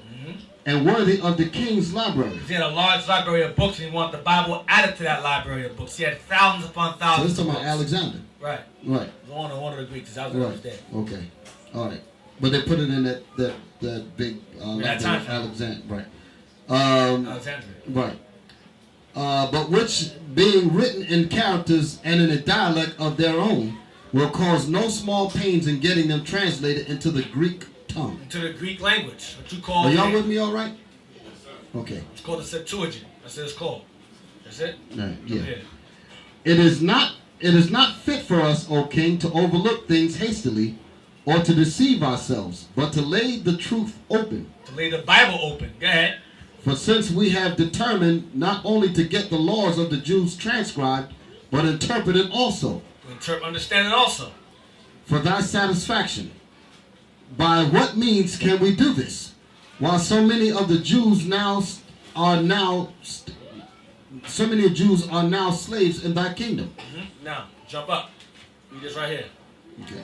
and worthy of the king's library. He had a large library of books, and he wanted the Bible added to that library of books. He had thousands upon So thousands this is of talking books. about Alexander. Right. Right. One of the Greeks. That was Right. there. Okay. All right. But they put it in that big That time. Alexander. Right. Alexandria. Right. But which, being written in characters and in a dialect of their own, will cause no small pains in getting them translated into the Greek tongue. Into the Greek language. What you call Are y'all with me all right? Okay. It's called the Septuagint. That's what it's called. That's it? Right. Yeah. Yeah. It is not fit for us, O king, to overlook things hastily or to deceive ourselves, but to lay the truth open. To lay the Bible open. Go ahead. For since we have determined not only to get the laws of the Jews transcribed, but interpreted also, Understand it also. for thy satisfaction. By what means can we do this? While so many of the Jews are now slaves in thy kingdom. Now, jump up. Read this right here. Okay.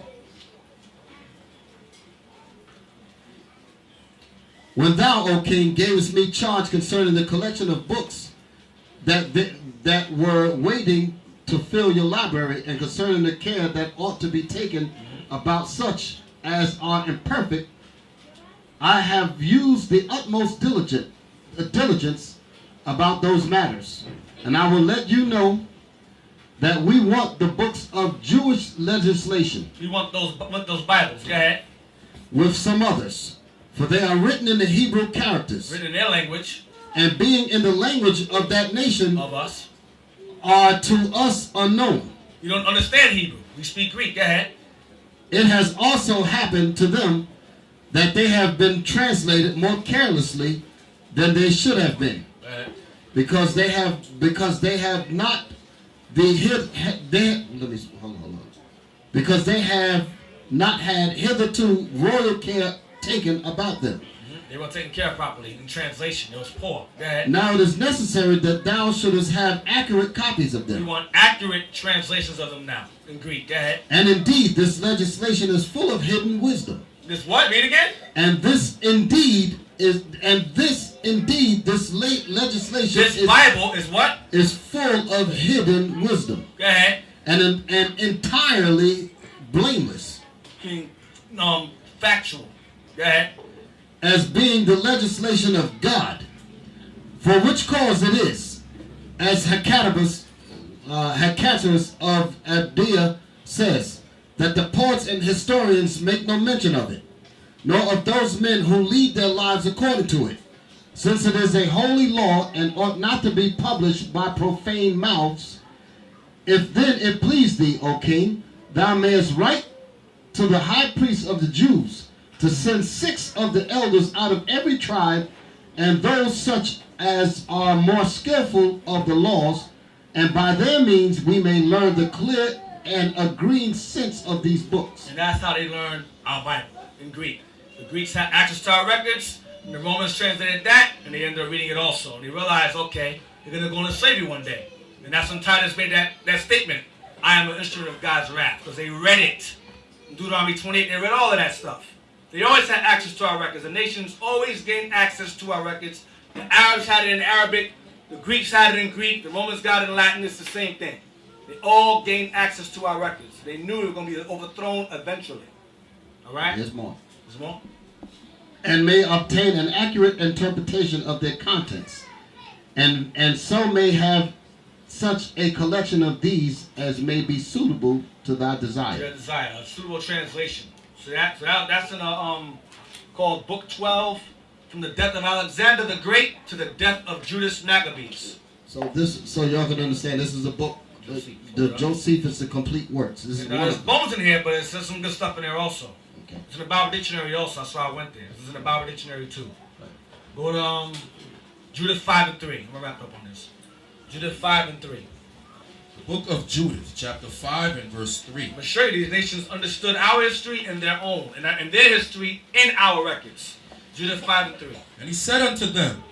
When thou, O king, gavest me charge concerning the collection of books that were waiting to fill your library, and concerning the care that ought to be taken about such as are imperfect, I have used the utmost diligence about those matters. And I will let you know that we want the books of Jewish legislation. We want those Bibles. Go ahead. With some others, for they are written in the Hebrew characters, Written in their language. and being in the language of that nation, Of us. are to us unknown. You don't understand Hebrew. We speak Greek. Go ahead. It has also happened to them that they have been translated more carelessly than they should have been, Go ahead. because they have not because they have not had hitherto royal care taken about them. They weren't taken care of properly. In translation, it was poor. Go ahead. Now it is necessary that thou shouldest have accurate copies of We them. want accurate translations of them now. In Greek. Go ahead. And indeed, this legislation is full of hidden wisdom. This what? Read again. This legislation This Bible is what? is full of hidden wisdom Go ahead. and entirely blameless, Factual. Go ahead. as being the legislation of God, for which cause it is, as Hecatatus of Abdia says, that the poets and historians make no mention of it, nor of those men who lead their lives according to it, since it is a holy law and ought not to be published by profane mouths. If then it please thee, O king, thou mayest write to the high priest of the Jews to send 6 of the elders out of every tribe, and those such as are more skillful of the laws, and by their means we may learn the clear and agreeing sense of these books. And that's how they learned our Bible in Greek. The Greeks had access to our records, and the Romans translated that, and they ended up reading it also. And they realized, okay, they're going to go into slavery one day. And that's when Titus made that statement, I am an instrument of God's wrath, because they read it. In Deuteronomy 28, they read all of that stuff. They always had access to our records. The nations always gained access to our records. The Arabs had it in Arabic. The Greeks had it in Greek. The Romans got it in Latin. It's the same thing. They all gained access to our records. They knew they were going to be overthrown eventually. All right? There's more. There's more? And may obtain an accurate interpretation of their contents, and so may have such a collection of these as may be suitable to thy desire. Your desire, a suitable translation. So that's in a called Book 12, from the death of Alexander the Great to the death of Judas Maccabees. So y'all can understand, this is a book. The Josephus, the complete works. This is There's bones in here, but there's some good stuff in there also. Okay. It's in the Bible dictionary also. That's why I went there. This is in the Bible dictionary too. Go to Judith 5 and 3. I'm gonna wrap up on this. Judith 5 and 3. The book of Judith, chapter 5 and verse 3. I'm gonna show you these nations understood our history and their own, and their history in our records. Judith 5 and 3. And he said unto them,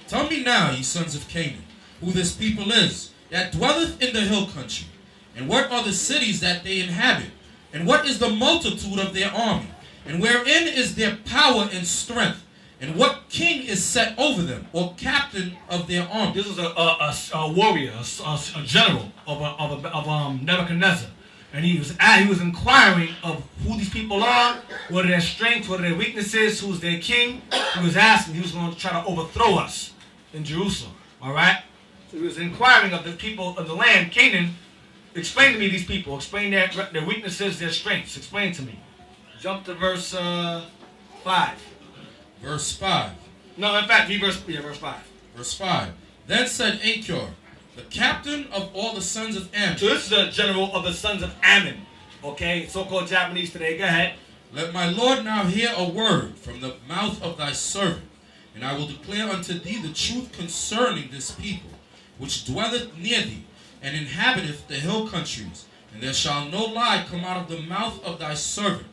Tell me now, ye sons of Canaan, who this people is, that dwelleth in the hill country, and what are the cities that they inhabit, and what is the multitude of their army, and wherein is their power and strength, and what king is set over them, or captain of their army? This is a warrior, a general of Nebuchadnezzar, and he was inquiring of who these people are, what are their strengths, what are their weaknesses, who's their king. He was asking. He was going to try to overthrow us in Jerusalem. All right. So he was inquiring of the people of the land, Canaan. Explain to me these people. Explain their weaknesses, their strengths. Explain to me. Jump to verse 5. Verse 5. No, in fact, verse 5. Verse 5. Then said Achor, the captain of all the sons of Ammon. So this is the general of the sons of Ammon. Okay, so-called Japanese today. Go ahead. Let my lord now hear a word from the mouth of thy servant, And I will declare unto thee the truth concerning this people, which dwelleth near thee, and inhabiteth the hill countries. And there shall no lie come out of the mouth of thy servant.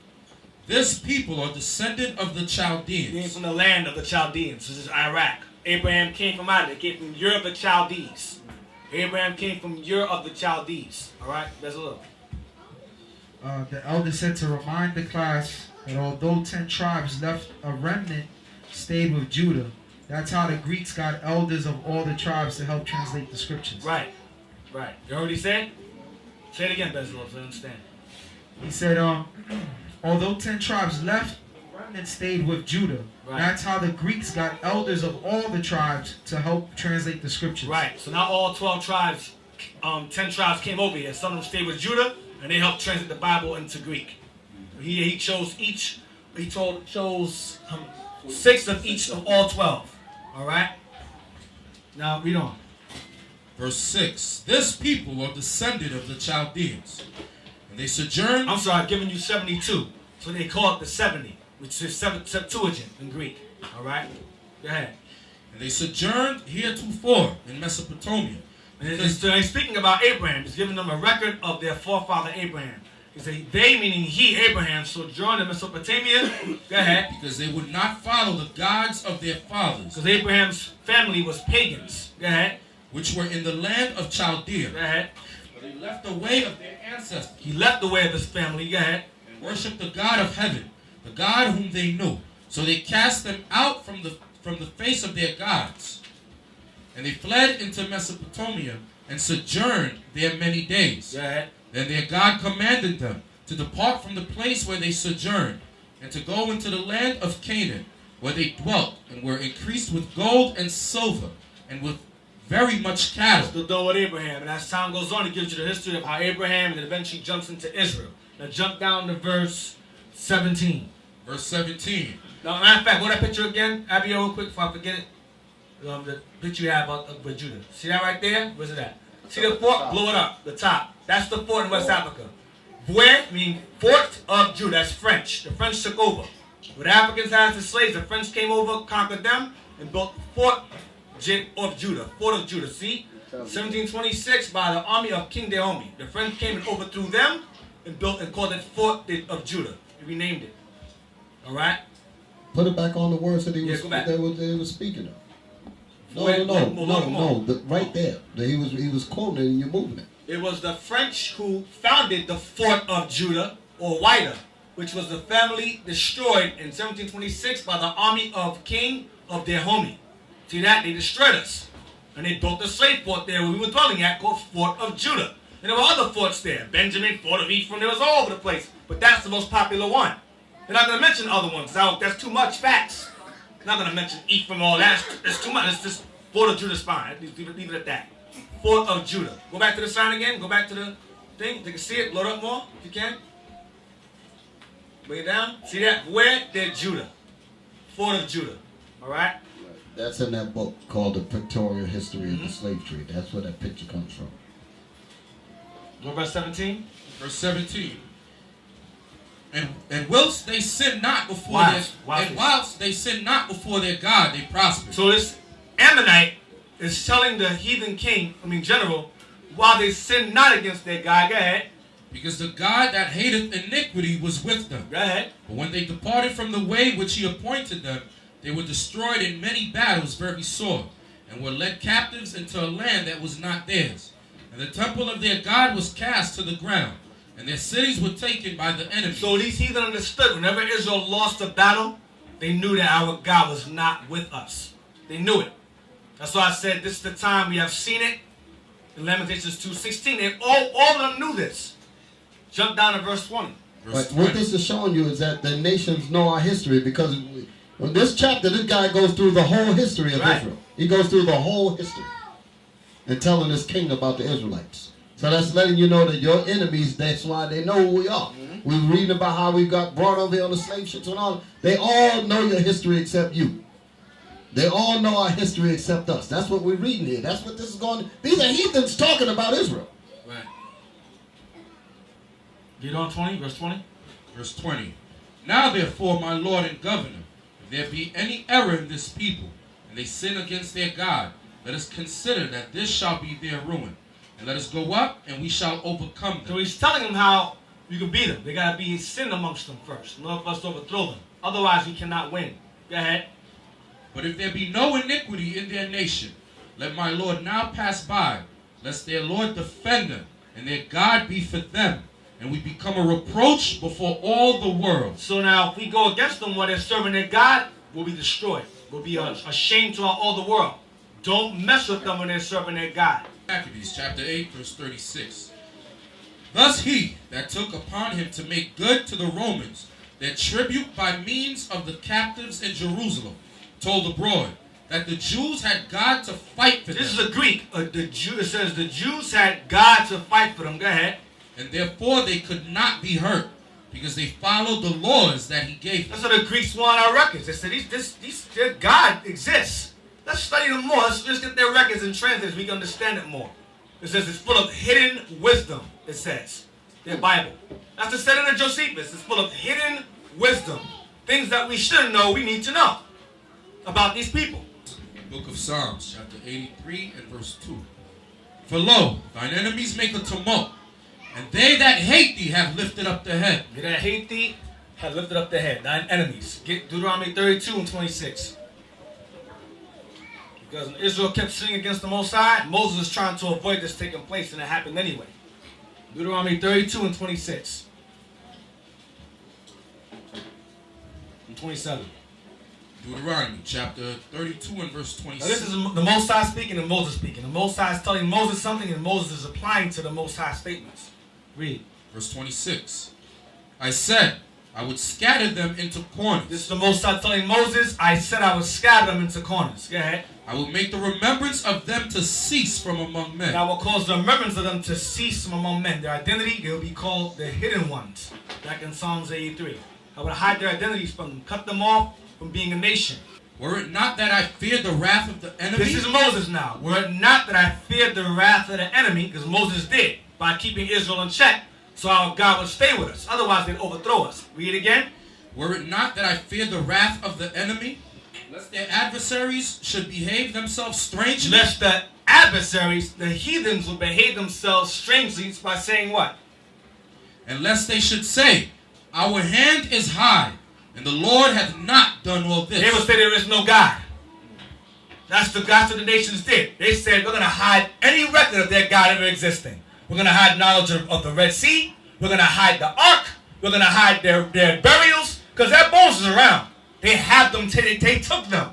This people are descended of the He came Chaldeans. from the land of the Chaldeans. This is Iraq. Abraham came from out of it. He came from Ur of the Chaldees. Abraham came from Ur of the Chaldees. All right? There's a little. The elder said to remind the class that although 10 tribes left, a remnant stayed with Judah. That's how the Greeks got elders of all the tribes to help translate the scriptures. Right. Right. You already said? Say it again, Bezalel, so I understand. He said, although 10 tribes left, a remnant stayed with Judah. Right. That's how the Greeks got elders of all the tribes to help translate the scriptures. Right. So now all 12 tribes, 10 tribes came over here. Some of them stayed with Judah, and they helped translate the Bible into Greek. He chose each. He chose 6 of each of all 12. All right. Now read on. Verse 6. This people are descended of the Chaldeans. And they sojourned. I'm sorry, I've given you 72. So they call it the 70, which is Septuagint in Greek. All right. Go ahead. And they sojourned heretofore in Mesopotamia. And so he's speaking about Abraham. He's giving them a record of their forefather Abraham. He said they, meaning he, Abraham, sojourned in Mesopotamia. Go ahead. Because they would not follow the gods of their fathers, Because Abraham's family was pagans. Go ahead. which were in the land of Chaldea. Go ahead. For they left the way of their ancestors, He left the way of his family. Go ahead. and worshipped the God of heaven, the God whom they knew. So they cast them out from the face of their gods. And they fled into Mesopotamia and sojourned there many days. Go ahead. Then their God commanded them to depart from the place where they sojourned, and to go into the land of Canaan, where they dwelt, and were increased with gold and silver, and with very much cattle. Still doing with Abraham. And as time goes on, it gives you the history of how Abraham and then eventually jumps into Israel. Now jump down to verse 17. Verse 17. Now, matter of fact, go to that picture again, Abiel, real quick before I forget it. The picture you have of Judah. See that right there? Where's it at? See the fort? Blow it up. The top. That's the fort in West Africa. Bouet means Fort of Judah. That's French. The French took over. When the Africans had the slaves, the French came over, conquered them, and built Fort of Judah. Fort of Judah. See? 1726 by the army of King Dahomey. The French came and overthrew them and built and called it Fort of Judah. He renamed it. All right? Put it back on the words that Yeah, go back. they were speaking of. No, Wait, no, more, no, more. no, no. Right there. He was quoting it and you're moving it. It was the French who founded the Fort of Judah, or Wida, which was the family destroyed in 1726 by the army of King of Dahomey. See that? They destroyed us. And they built a slave fort there where we were dwelling at called Fort of Judah. And there were other forts there. Benjamin, Fort of Ephraim, it was all over the place. But that's the most popular one. They're not going to mention other ones. That's too much facts. Not going to mention Ephraim, all that. It's too much. It's just Fort of Judah's fine. Leave it at that. Fort of Judah. Go back to the sign again. Go back to the thing. You can see it. Load up more if you can. Bring it down. See that? Where? They're Judah. Fort of Judah. All right? That's in that book called The Pictorial History of the Slave Trade. That's where that picture comes from. Go verse 17. Verse 17. And whilst they sin not before whilst they sin not before their God, they prosper. So this Ammonite is telling the heathen king, general, while they sin not against their God. Go ahead. Because the God that hateth iniquity was with them. Go ahead. But when they departed from the way which he appointed them, they were destroyed in many battles very sore, and were led captives into a land that was not theirs. And the temple of their God was cast to the ground, and their cities were taken by the enemy. So these heathen understood whenever Israel lost a battle, they knew that our God was not with us. They knew it. That's why I said this is the time we have seen it. In Lamentations 2:16, and all of them knew this. Jump down to verse 20. But what this is showing you is that the nations know our history, because in this chapter, this guy goes through the whole history of Israel. He goes through the whole history and telling this king about the Israelites. So that's letting you know that your enemies, that's why they know who we are. We're reading about how we got brought over here on the slave ships and all. They all know your history except you. They all know our history except us. That's what we're reading here. That's what this is going. These are heathens talking about Israel. Right. Get on 20, verse 20. Verse 20. Now therefore, my Lord and Governor, If there be any error in this people, and they sin against their God, let us consider that this shall be their ruin. And let us go up, and we shall overcome them. So he's telling them how you can beat them. They got to be sin amongst them first, in order for us to overthrow them. Otherwise, we cannot win. Go ahead. But if there be no iniquity in their nation, let my Lord now pass by, lest their Lord defend them, and their God be for them, and we become a reproach before all the world. So now, if we go against them while they're serving their God, we'll be destroyed. We'll be a shame to all the world. Don't mess with them when they're serving their God. Maccabees chapter 8, verse 36. Thus he that took upon him to make good to the Romans their tribute by means of the captives in Jerusalem told abroad that the Jews had God to fight for them. This is a Greek. It says the Jews had God to fight for them. Go ahead. And therefore they could not be hurt, because they followed the laws that he gave them. That's what the Greeks want our records. They said their God exists. Let's study them more. Let's just get their records and translate so we can understand it more. It says it's full of hidden wisdom, it says. Their Bible. That's the setting of Josephus. It's full of hidden wisdom. Things that we shouldn't know, we need to know about these people. Book of Psalms, chapter 83 and verse 2. For lo, thine enemies make a tumult, and they that hate thee have lifted up their head. They that hate thee have lifted up their head. Thine enemies. Get Deuteronomy 32 and 26. Because when Israel kept sinning against the Most High, Moses was trying to avoid this taking place, and it happened anyway. Deuteronomy 32 and 26. And 27. Deuteronomy chapter 32 and verse 26. Now this is the Most High speaking and Moses speaking. The Most High is telling Moses something, and Moses is applying to the Most High statements. Read. Verse 26. I said, I would scatter them into corners. This is the Most High telling Moses, I said I would scatter them into corners. Go ahead. I will make the remembrance of them to cease from among men. And I will cause the remembrance of them to cease from among men. Their identity, they will be called the hidden ones. Back in Psalms 83. I would hide their identities from them, cut them off from being a nation. Were it not that I feared the wrath of the enemy? This is Moses now. Were it not that I feared the wrath of the enemy, because Moses did, by keeping Israel in check, so our God would stay with us. Otherwise, they'd overthrow us. Read it again. Were it not that I feared the wrath of the enemy, lest their adversaries should behave themselves strangely? Lest the adversaries, the heathens, would behave themselves strangely by saying what? And lest they should say, our hand is high, and the Lord hath not done all this. They would say there is no God. That's what the nations did. They said we're going to hide any record of their God ever existing. We're going to hide knowledge of the Red Sea. We're going to hide the Ark. We're going to hide their burials, because their bones is around. They have them. They took them.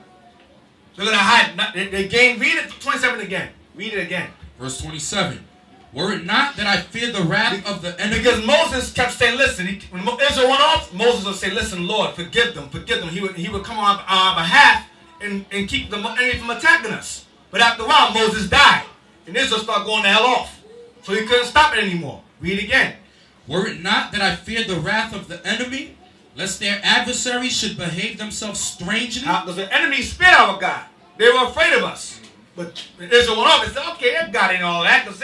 They're going to hide. They gained. Read it 27 again. Read it again. Verse 27. Were it not that I fear the wrath of the enemy? Because Moses kept saying, listen, when Israel went off, Moses would say, listen, Lord, forgive them, forgive them. He would come on our behalf and keep the enemy from attacking us. But after a while, Moses died. And Israel started going the hell off. So he couldn't stop it anymore. Read again. Were it not that I feared the wrath of the enemy, lest their adversaries should behave themselves strangely? Because the enemy spared our God. They were afraid of us. But Israel went off and said, okay, their God ain't all that. Because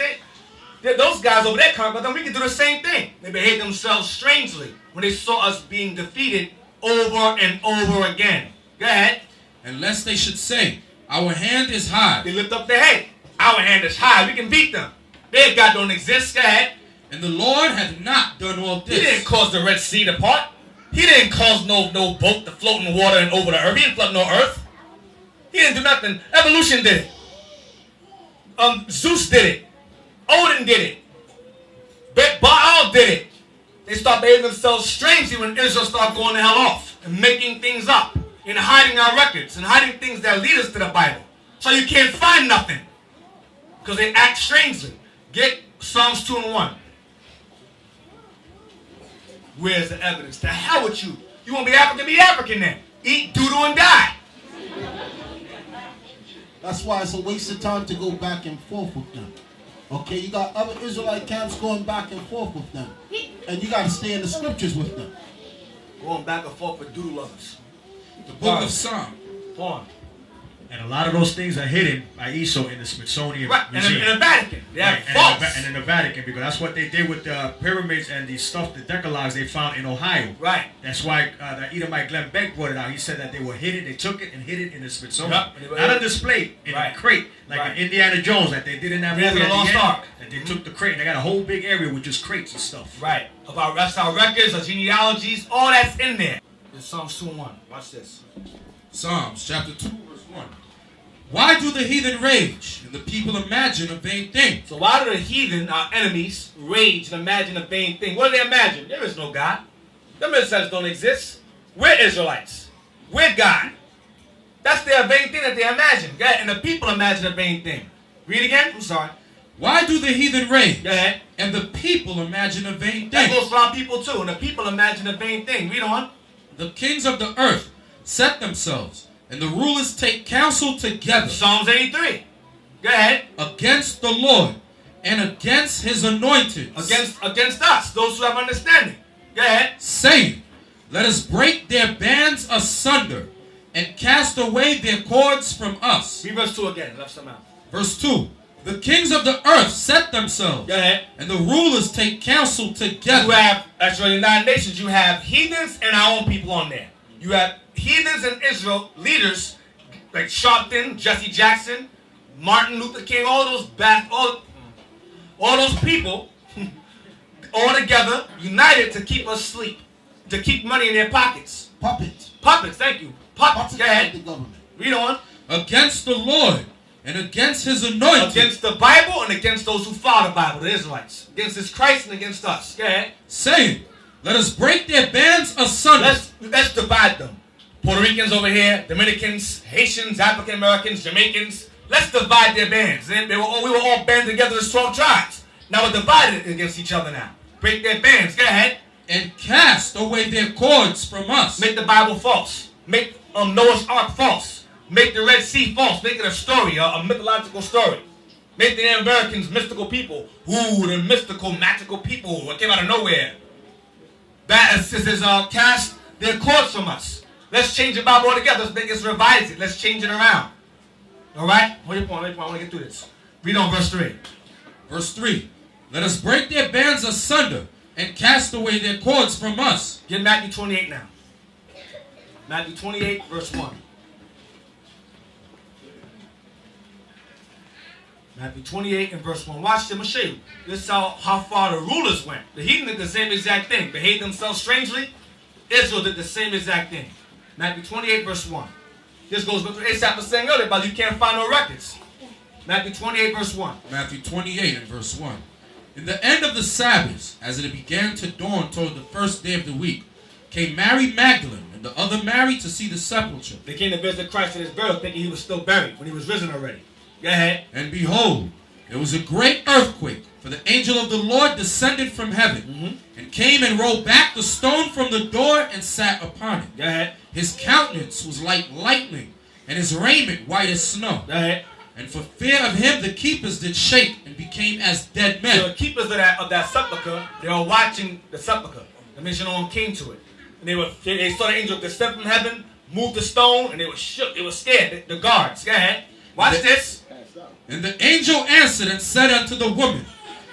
those guys over there conquered them. We can do the same thing. They behaved themselves strangely when they saw us being defeated over and over again. Go ahead. And lest they should say, our hand is high. They lift up their head. Our hand is high. We can beat them. Their God don't exist. Go ahead. And the Lord hath not done all this. He didn't cause the Red Sea to part. He didn't cause no boat to float in water and over the earth. He didn't flood no earth. He didn't do nothing. Evolution did it. Zeus did it. Odin did it. Baal did it. They start behaving themselves strangely when Israel started going the hell off and making things up and hiding our records and hiding things that lead us to the Bible. So you can't find nothing because they act strangely. Get Psalms 2 and 1. Where's the evidence? The hell with you. You want to be African then. Eat, doodle, and die. That's why it's a waste of time to go back and forth with them. Okay, you got other Israelite camps going back and forth with them. And you got to stay in the scriptures with them. Going back and forth with doodle lovers. The book of Psalm. Go on. And a lot of those things are hidden by Esau in the Smithsonian Right, Museum. in the Vatican. They have vaults. And in the Vatican, because that's what they did with the pyramids and the stuff, the decalogues they found in Ohio. Right. That's why the Edomite Glenn Beck brought it out. He said that they were hidden, they took it and hid it in the Smithsonian. Yep. Not a display, in Right. a crate, like Right. in Indiana Jones, like they did in that Raiders movie of the at Lost the end. Ark. That they took the crate and they got a whole big area with just crates and stuff. Right. That's our records, our genealogies, all that's in there. In Psalms 2:1. Watch this. Psalms chapter 2, verse 1. Why do the heathen rage and the people imagine a vain thing? So why do the heathen, our enemies, rage and imagine a vain thing? What do they imagine? There is no God. Them Israelites don't exist. We're Israelites. We're God. That's their vain thing that they imagine. Go ahead. And the people imagine a vain thing. Read again. I'm sorry. Why do the heathen rage Go ahead. and the people imagine a vain That thing? goes for our people too. And the people imagine a vain thing. Read on. The kings of the earth set themselves, and the rulers take counsel together Psalms 83. Go ahead. against the Lord and against his anointed, Against us, those who have understanding. Go ahead. saying, let us break their bands asunder and cast away their cords from us. Read verse 2 again. Left some out. Verse 2. The kings of the earth set themselves, Go ahead. and the rulers take counsel You together. have, actually, in the United Nations, you have heathens and our own people on there. You have heathens in Israel, leaders like Sharpton, Jesse Jackson, Martin Luther King, all those people, all together, united to keep us asleep, to keep money in their pockets. Puppets. Puppets, thank you. Puppets, Puppets go of ahead. the government. Read on. Against the Lord and against his anointed, Against the Bible and against those who follow the Bible, the Israelites. Against this Christ and against us. Go ahead. saying, let us break their bands asunder. Let's divide them. Puerto Ricans over here, Dominicans, Haitians, African Americans, Jamaicans. Let's divide their bands. We were all banded together as 12 tribes. Now we're divided against each other now. Break their bands. Go ahead. And cast away their cords from us. Make the Bible false. Make Noah's Ark false. Make the Red Sea false. Make it a story, a mythological story. Make the Native Americans mystical people. Ooh, the mystical, magical people that came out of nowhere. That is cast their cords from us. Let's change the Bible altogether. Let's revise it. Let's change it around. All right? Hold your point. I want to get through this. Read on verse 3. Verse 3. Let us break their bands asunder and cast away their cords from us. Get Matthew 28 now. Matthew 28, verse 1. Matthew 28 and verse 1. Watch them. I'm going to show you. This is how far the rulers went. The heathen did the same exact thing. Behaved themselves strangely. Israel did the same exact thing. Matthew 28, verse 1. This goes with what Asaph was saying earlier about you can't find no records. Matthew 28, verse 1. Matthew 28 and verse 1. In the end of the Sabbath, as it began to dawn toward the first day of the week, came Mary Magdalene and the other Mary to see the sepulchre. They came to visit Christ at his burial thinking he was still buried when he was risen already. Go ahead. And behold, there was a great earthquake, for the angel of the Lord descended from heaven, and came and rolled back the stone from the door and sat upon it. Go ahead. His countenance was like lightning, and his raiment white as snow. Go ahead. And for fear of him the keepers did shake and became as dead So men. the keepers of that sepulchre, they were watching the sepulchre. The mission no one came to it. And they saw the angel descend from heaven, move the stone, and they were shook. They were scared. The guards. Go ahead. Watch this. And the angel answered and said unto the woman,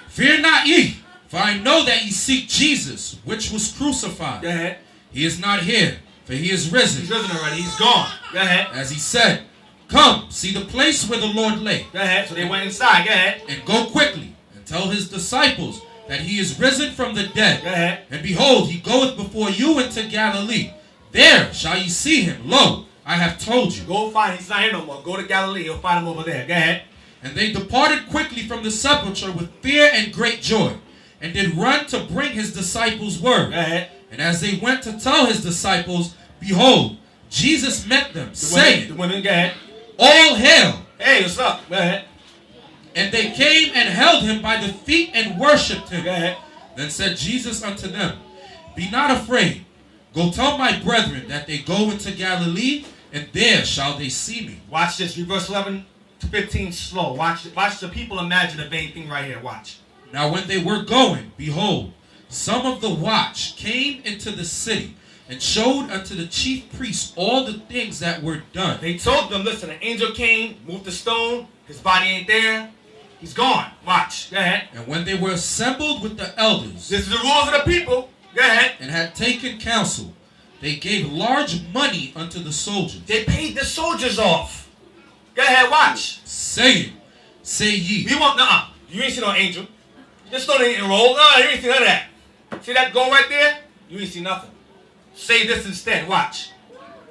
Fear not ye, for I know that ye seek Jesus, which was crucified. Go ahead. He is not here, for he is risen. He's risen already. He's gone. Go ahead. As he said, Come, see the place where the Lord lay. Go ahead. So they went inside. Go ahead. And go quickly, and tell his disciples that he is risen from the dead. Go ahead. And behold, he goeth before you into Galilee. There shall ye see him. Lo, I have told you. Go find him. He's not here no more. Go to Galilee. You'll find him over there. Go ahead. And they departed quickly from the sepulchre with fear and great joy, and did run to bring his disciples word. Go ahead. And as they went to tell his disciples, behold, Jesus met them, saying, The women, go ahead. All hail! Hey, what's up? Go ahead. And they came and held him by the feet and worshipped him. Go ahead. Then said Jesus unto them, Be not afraid. Go tell my brethren that they go into Galilee, and there shall they see me. Watch this. Read verse 11 to 15 slow. Watch the people imagine a vain thing right here. Watch. Now when they were going, behold, some of the watch came into the city, and showed unto the chief priests all the things that were done. They told them, listen, an angel came, moved the stone, his body ain't there, he's gone. Watch, go ahead. And when they were assembled with the elders, This is the rules of the people. Go ahead. and had taken counsel, they gave large money unto the soldiers, They paid the soldiers off. Go ahead, watch. saying, Say ye, We want, you ain't see no angel. This stone ain't enrolled. You ain't see none of that. See that going right there? You ain't see nothing. Say this instead, watch.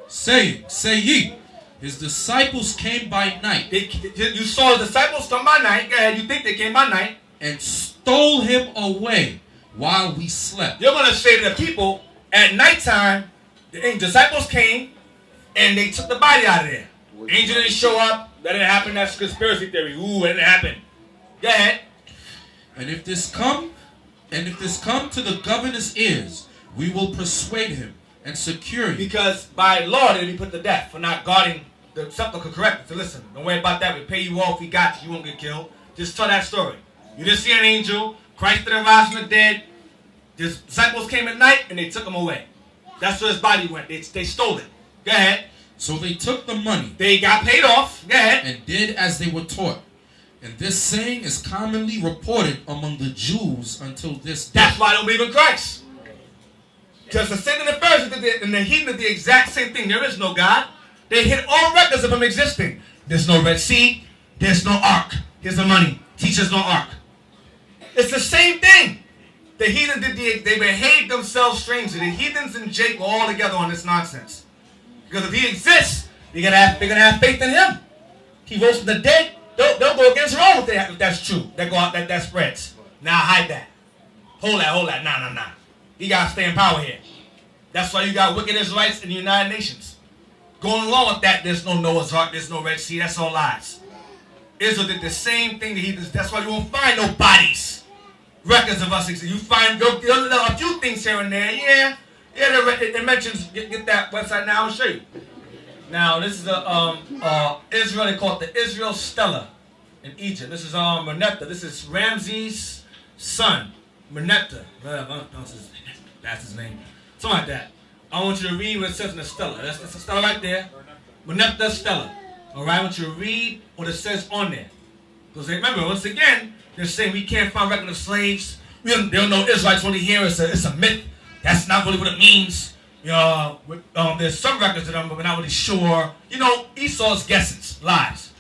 saying, Say ye, his disciples came by night, You saw the disciples come by night. Go ahead, you think they came by night. and stole him away while we slept. You're going to say to the people, at nighttime, the disciples came and they took the body out of there. Angel didn't show up. That didn't happen. That's conspiracy theory. Ooh, it didn't happen. Go ahead. And if this come to the governor's ears, we will persuade him and secure you. Because by law, they'll be put to death for not guarding the sepulchre correctly. So listen, don't worry about that. We pay you off. We got you. You won't get killed. Just tell that story. You didn't see an angel. Christ didn't rise from the dead. The disciples came at night and they took him away. That's where his body went. They stole it. Go ahead. So they took the money. They got paid off. Go ahead. And did as they were taught. And this saying is commonly reported among the Jews until this day. That's why I don't believe in Christ. Because the Satan and the Pharisees and the heathen did the exact same thing. There is no God. They hid all records of him existing. There's no Red Sea. There's no ark. Here's the money. Teacher's no ark. It's the same thing. The heathen they behaved themselves strangely. The heathens and Jake were all together on this nonsense. Because if he exists, they're gonna have faith in him. He rose from the dead. They'll go against Rome if that's true. That spreads. Now hide that. Hold that. Nah. You gotta stay in power here. That's why you got wicked Israelites in the United Nations. Going along with that, there's no Noah's Ark, there's no Red Sea. That's all lies. Israel did the same thing to heathens. That's why you won't find no bodies. Records of us. You find a few things here and there. Yeah. It mentions. Get that website now. I'll show you. Now this is Israel. They call it the Israel Stela in Egypt. This is Merneptah. This is Ramses' son, Merneptah. That's his name. Something like that. I want you to read what it says in the Stela. That's the Stela right there. Merneptah Stela. All right. I want you to read what it says on there. Because remember, once again, they're saying we can't find record of slaves. They don't know Israelites only here. It's a myth. That's not really what it means. There's some records of them, but we're not really sure. Esau's guesses, lies.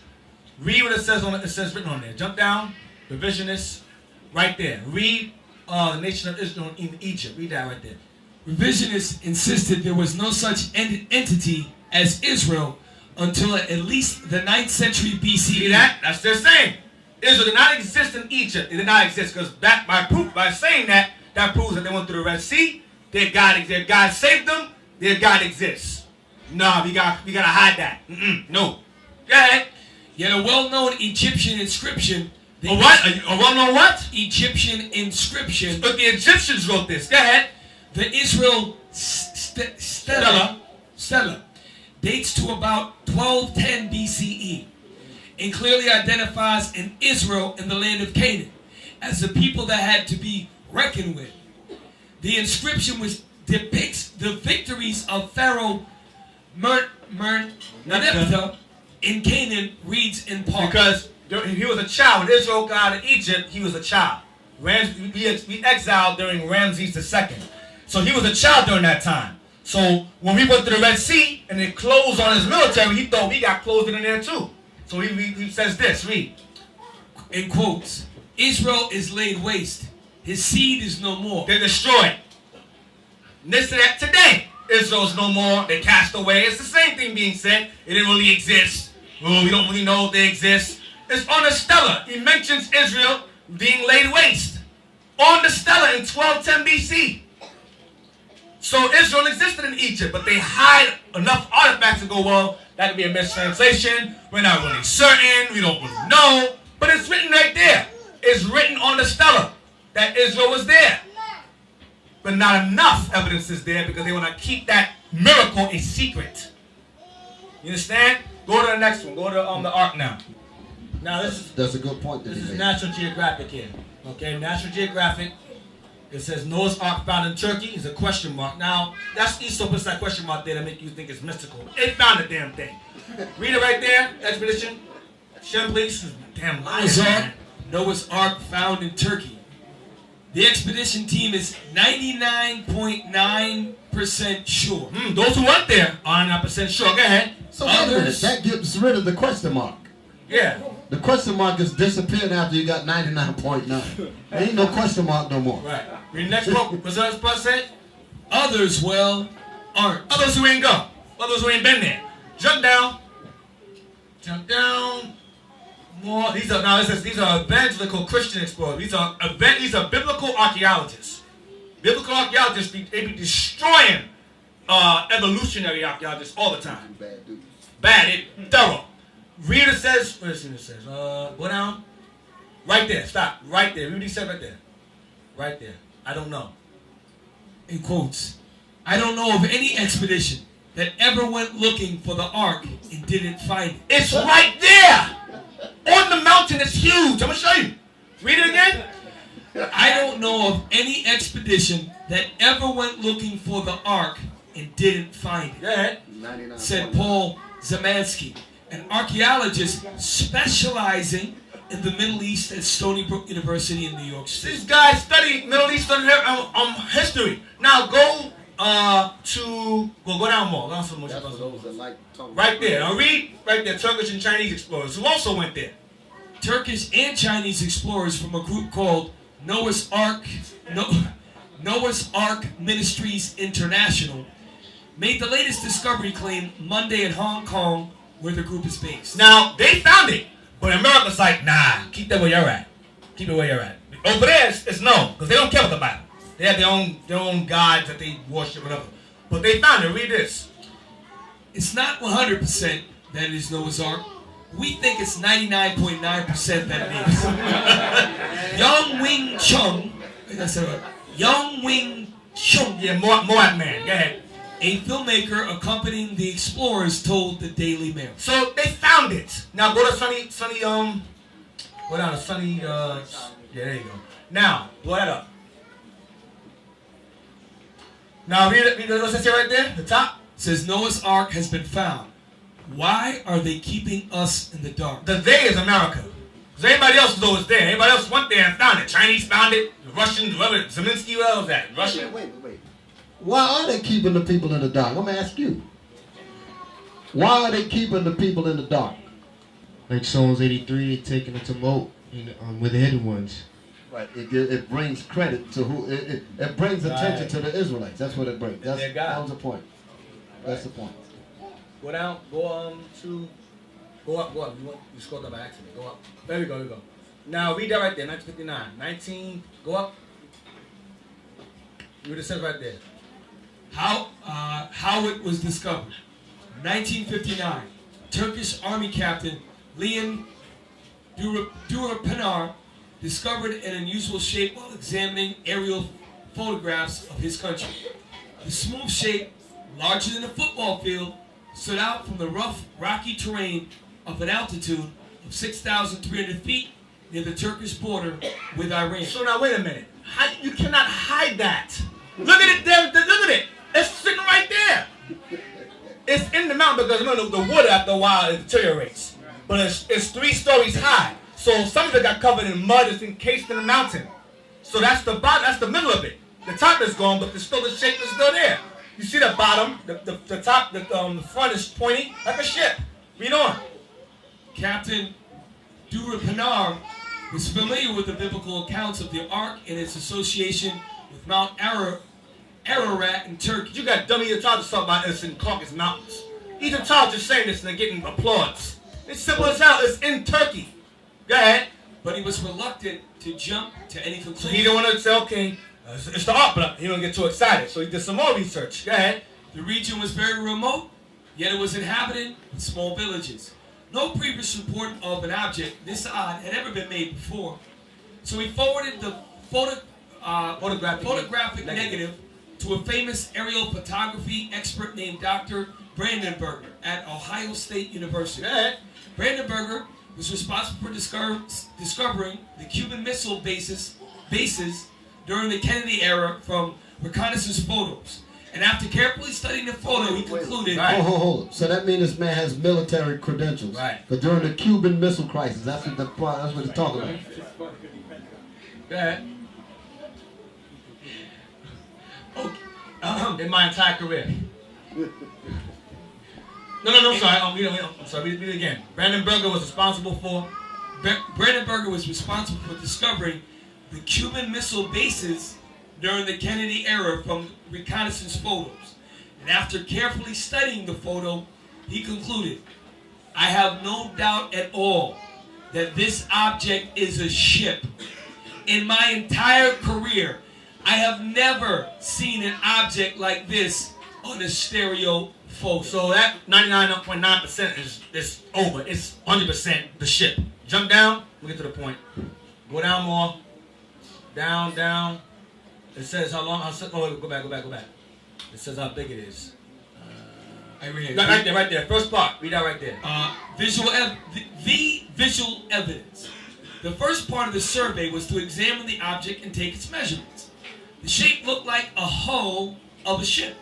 Read what it says on it. It says written on there. Jump down, revisionists, right there. Read the nation of Israel in Egypt. Read that right there. Revisionists insisted there was no such entity as Israel until at least the 9th century BCE. See that? That's their saying. Israel did not exist in Egypt. It did not exist because by saying that proves that they went through the Red Sea. Their God saved them. Their God exists. Nah, we gotta hide that. No. Go ahead. Yet a well-known Egyptian inscription. A what? A well-known what? Egyptian inscription. But the Egyptians wrote this. Go ahead. The Israel Stela dates to about 1210 BCE and clearly identifies an Israel in the land of Canaan as the people that had to be reckoned with. The inscription depicts the victories of Pharaoh Merneptah in Canaan, reads in part. Because he was a child. When Israel got out of Egypt, he was a child. We exiled during Ramses II. So he was a child during that time. So when we went to the Red Sea and it closed on his military, he thought we got closed in there too. So he says this, read. In quotes, Israel is laid waste. His seed is no more. They're destroyed. This and that today. Israel's no more. They cast away. It's the same thing being said. It didn't really exist. Oh, we don't really know if they exist. It's on the Stela. He mentions Israel being laid waste. On the Stela in 1210 BC. So Israel existed in Egypt, but they hide enough artifacts to go, well, that could be a mistranslation. We're not really certain. We don't really know. But it's written right there. It's written on the Stela that Israel was there. But not enough evidence is there because they want to keep that miracle a secret. You understand? Go to the next one. Go to the Ark now. Now That's a good point. This is National Geographic here. Okay, National Geographic. It says Noah's Ark found in Turkey is a question mark. Now, that's Esau puts that question mark there to make you think it's mystical. They found the damn thing. Read it right there, expedition. Shem, please. Damn lies, man. Noah's Ark found in Turkey. The expedition team is 99.9% sure. Those who went there are 99% sure. Go ahead. So wait a minute, that gets rid of the question mark. Yeah. The question mark is disappearing after you got 99.9. There ain't no question mark no more. Right. Read the next book. What's that supposed to say? Others, well, aren't. Others who ain't go. Others who ain't been there. Jump down. Jump down. More. These are now. It says these are evangelical Christian explorers. These are biblical archaeologists. Biblical archaeologists. They be destroying evolutionary archaeologists all the time. Bad dudes. Bad. Thorough. Read it says. What is it says? Go down. Right there. Stop. Right there. Read what he said right there. Right there. I don't know. In quotes, I don't know of any expedition that ever went looking for the ark and didn't find it. It's right there. On the mountain. It's huge. I'm going to show you. Read it again. I don't know of any expedition that ever went looking for the ark and didn't find it. Go ahead. Said Paul Zemansky, an archaeologist specializing in the Middle East at Stony Brook University in New York City. These guys study Middle Eastern history. Now go go down more. Go down some more. Right there. Now read right there. Turkish and Chinese explorers who also went there. Turkish and Chinese explorers from a group called Noah's Ark Ministries International made the latest discovery claim Monday in Hong Kong, where the group is based. Now they found it, but America's like, nah, keep that where you're at. Keep it where you're at. Over there, it's no, because they don't care about the Bible. They have their own gods that they worship, whatever. But they found it. Read this. It's not 100% that it is Noah's Ark. We think it's 99.9% that it is. Yang Wing Chung. Yang Wing Chung. Yeah, Moab man. Go ahead. A filmmaker accompanying the explorers told the Daily Mail. So they found it. Now go to Sunny, go down to Sunny, yeah, there you go. Now, blow that up. Now read what's it say right there, the top? It says Noah's Ark has been found. Why are they keeping us in the dark? The they is America. Because everybody else knows it's there. Everybody else went there and found it. Chinese found it, the Russians, whoever, Zelensky, whoever was that? Russia. Wait. Why are they keeping the people in the dark? I'm going to ask you. Why are they keeping the people in the dark? Like Psalms 83, taking it to moat with the hidden ones. Right. It brings credit to who. It brings attention to the Israelites. That's what it brings. That was the point. That's the point. Go down. Go up. You scrolled up by accident. Go up. There we go. Now read that right there. 1959. 19. Go up. Read what it says right there. How it was discovered. 1959, Turkish Army Captain Leon Durapinar discovered an unusual shape while examining aerial photographs of his country. The smooth shape, larger than a football field, stood out from the rough, rocky terrain of an altitude of 6,300 feet near the Turkish border with Iran. So now wait a minute. You cannot hide that. Look at it there. Look at it. It's sitting right there. It's in the mountain because remember the wood after a while it deteriorates. But it's 3 stories high. So some of it got covered in mud. It's encased in the mountain. So that's the bottom. That's the middle of it. The top is gone, but the shape is still there. You see the bottom, the top, the front is pointy like a ship. Read on. Captain Durapinar was familiar with the biblical accounts of the Ark and its association with Mount Ararat in Turkey. You got dummy Egyptologists talking about this in Caucasus Mountains. Egyptologists saying this and they're getting applause. It's simple as hell. It's in Turkey. Go ahead. But he was reluctant to jump to any conclusion. So he didn't want to say, okay, it's the Ark, but he don't get too excited. So he did some more research. Go ahead. The region was very remote, yet it was inhabited with small villages. No previous report of an object this odd had ever been made before. So he forwarded the photographic negative to a famous aerial photography expert named Dr. Brandenburger at Ohio State University. Brandenburger was responsible for discovering the Cuban Missile bases during the Kennedy era from reconnaissance photos. And after carefully studying the photo, he concluded... Hold. So that means this man has military credentials. Right. But during the Cuban Missile Crisis, that's what they're talking about. Go ahead. Okay. In my entire career. No, sorry. I'm sorry. Read it again. Brandenburger was responsible for... Brandenburger was responsible for discovering the Cuban missile bases during the Kennedy era from reconnaissance photos. And after carefully studying the photo, he concluded, I have no doubt at all that this object is a ship. In my entire career, I have never seen an object like this on a stereo photo. So that 99.9% is over. It's 100% the ship. Jump down, we'll get to the point. Go down more. Down. It says how long, go back. It says how big it is. Right there. First part, read that right there. The visual evidence. The first part of the survey was to examine the object and take its measurements. The shape looked like a hull of a ship.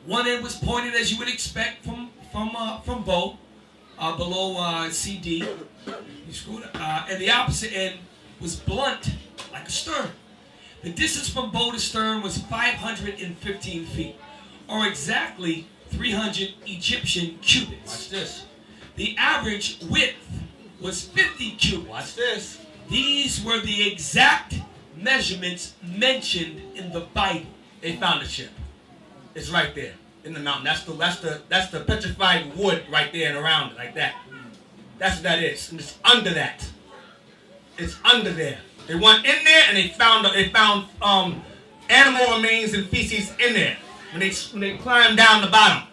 One end was pointed as you would expect from bow, below CD. You screwed up. And the opposite end was blunt like a stern. The distance from bow to stern was 515 feet, or exactly 300 Egyptian cubits. Watch this. The average width was 50 cubits. Watch this. These were the exact measurements mentioned in the Bible. They found the ship. It's right there in the mountain. That's the petrified wood right there and around it like that. That's what that is. And it's under that. It's under there. They went in there and they found animal remains and feces in there. When they climbed down the bottom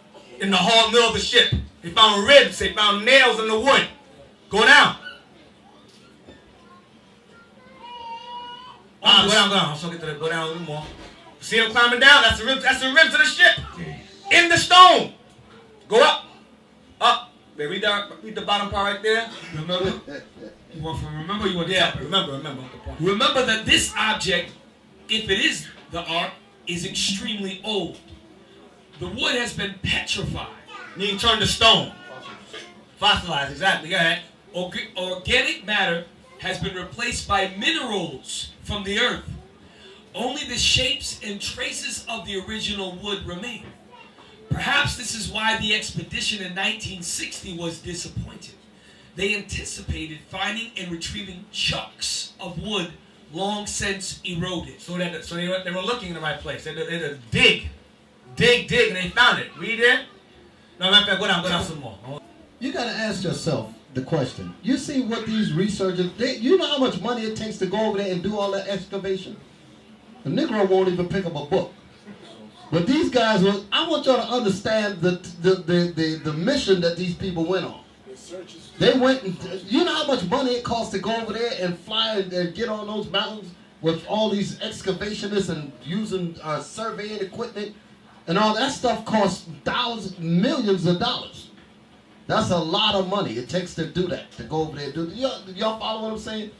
in the whole middle of the ship, they found ribs. They found nails in the wood. Go down. Go down. I'm so get to go down a little more. See them climbing down? That's the ribs of the ship. In the stone. Go up. Read the bottom part right there. Remember? You want to remember? You want to remember. Remember that this object, if it is the ark, is extremely old. The wood has been petrified. Meaning turned to stone. Fossilized, exactly. Go ahead. Organic matter has been replaced by minerals from the earth. Only the shapes and traces of the original wood remain. Perhaps this is why the expedition in 1960 was disappointed. They anticipated finding and retrieving chunks of wood long since eroded. So they were looking in the right place. They had to dig, and they found it. Read it. No, go down some more. You got to ask yourself the question. You see what these researchers, you know how much money it takes to go over there and do all that excavation? The Negro won't even pick up a book. But these guys, I want y'all to understand the mission that these people went on. They went, you know how much money it costs to go over there and fly and get on those mountains with all these excavationists and using surveying equipment and all that stuff costs millions of dollars. That's a lot of money it takes to do that, to go over there and do that. Y'all follow what I'm saying?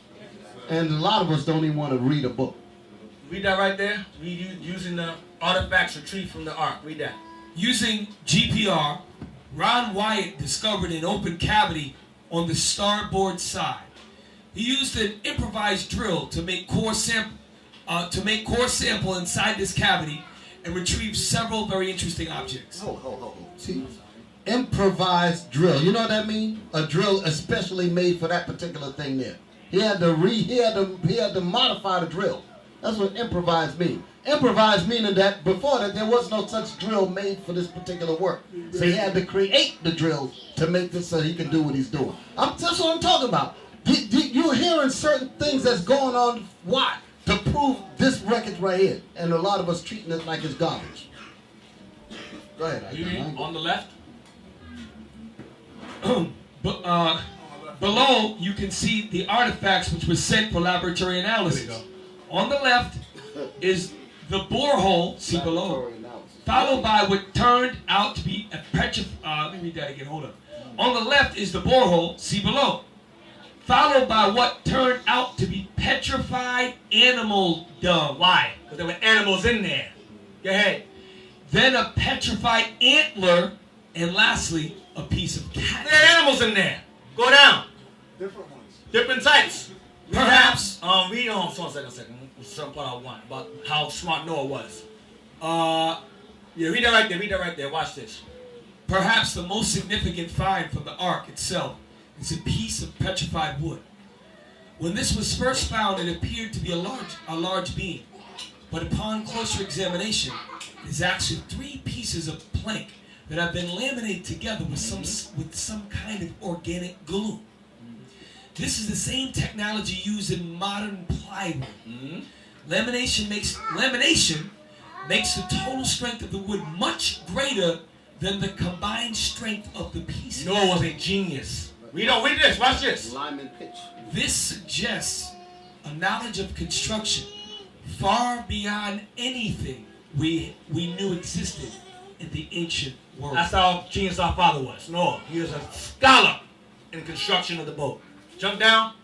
And a lot of us don't even want to read a book. Read that right there. Read using the artifacts retrieved from the ark. Read that. Using GPR, Ron Wyatt discovered an open cavity on the starboard side. He used an improvised drill to make core sample inside this cavity and retrieve several very interesting objects. Hold. See, improvised drill. You know what that means? A drill especially made for that particular thing there. He had to modify the drill. That's what improvised means. Improvised meaning that before that there was no such drill made for this particular work. So he had to create the drill to make this so he can do what he's doing. That's what I'm talking about. You're hearing certain things that's going on. Why? To prove this record right here. And a lot of us treating it like it's garbage. Go ahead. On the left? Below, you can see the artifacts which were sent for laboratory analysis. On the left is the borehole, see below, followed by what turned out to be a petrified. Let me read that again, hold on. On the left is the borehole, see below, followed by what turned out to be petrified animal dung. Why? Because there were animals in there. Go ahead. Then a petrified antler, and lastly, a piece of cat. There are animals in there. Go down. Different ones. Different types. Perhaps. Read on. One second. Some part I want about how smart Noah was. Yeah, read that right there. Read that right there. Watch this. Perhaps the most significant find from the ark itself is a piece of petrified wood. When this was first found, it appeared to be a large beam, but upon closer examination, it is actually 3 pieces of plank that have been laminated together with some kind of organic glue. This is the same technology used in modern plywood. Lamination makes the total strength of the wood much greater than the combined strength of the pieces. Noah was a genius. Read this. Watch this. Lime and pitch. This suggests a knowledge of construction far beyond anything we knew existed in the ancient world. That's how genius our father was. Noah. He was a scholar in construction of the boat. Jump down.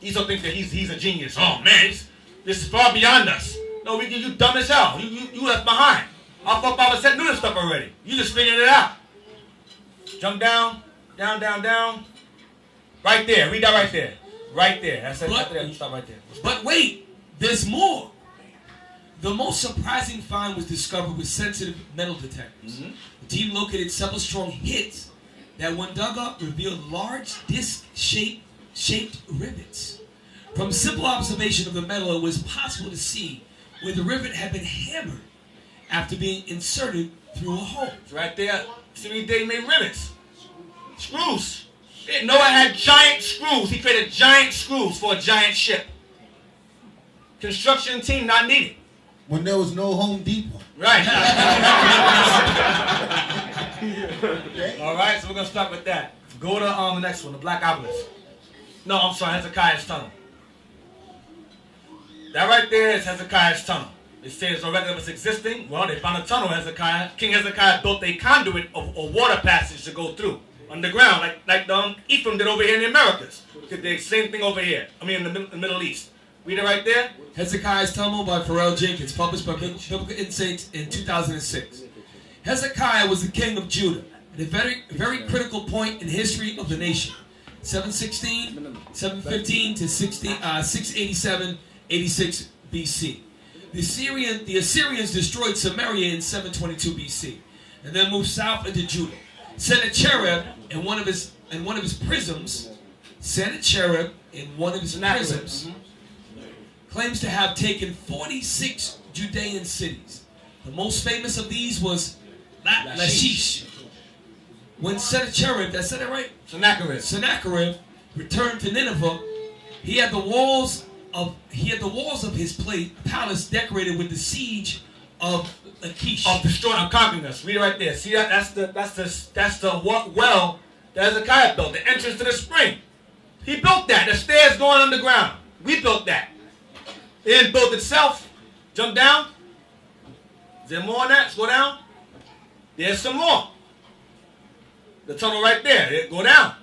You don't think that he's a genius. Oh man, this is far beyond us. No, you dumb as hell. You left behind. Our forefathers said knew this stuff already. You just figured it out. Jump down, down. Right there. Read that right there. Right there. That's it. Right there. You stop right there. But wait, there's more. The most surprising find was discovered with sensitive metal detectors. The team located several strong hits that, when dug up, revealed large disc-shaped rivets. From simple observation of the metal, it was possible to see where the rivet had been hammered after being inserted through a hole. It's right there. See, they made rivets. Screws. Noah had giant screws. He created giant screws for a giant ship. Construction team not needed. When there was no Home Depot. Right. All right, so we're going to start with that. Go to the next one, the Black Obelisk. No, I'm sorry, Hezekiah's tunnel. That right there is Hezekiah's tunnel. It says already it was existing. Well, they found a tunnel. King Hezekiah built a conduit of a water passage to go through underground, like Ephraim did over here in the Americas. Did the same thing over here. I mean, in the Middle East. Read it right there. Hezekiah's Tunnel by Pharrell Jenkins, published by Biblical Insights in 2006. Hezekiah was the king of Judah at a very critical point in history of the nation. 715 to 687, 86 BC. The Assyrians destroyed Samaria in 722 BC, and then moved south into Judah. Sennacherib in one of his prisms, claims to have taken 46 Judean cities. The most famous of these was Lachish. When Sennacherib, did I say that right? Sennacherib returned to Nineveh, he had the walls of his palace decorated with the siege of Lachish. Of destroying and conquering us. Read it right there. See that? That's the well that Hezekiah built. The entrance to the spring. He built that. The stairs going underground. We built that. It didn't build itself. Jump down. Is there more on that? Let's go down. There's some more. The tunnel right there. Go down.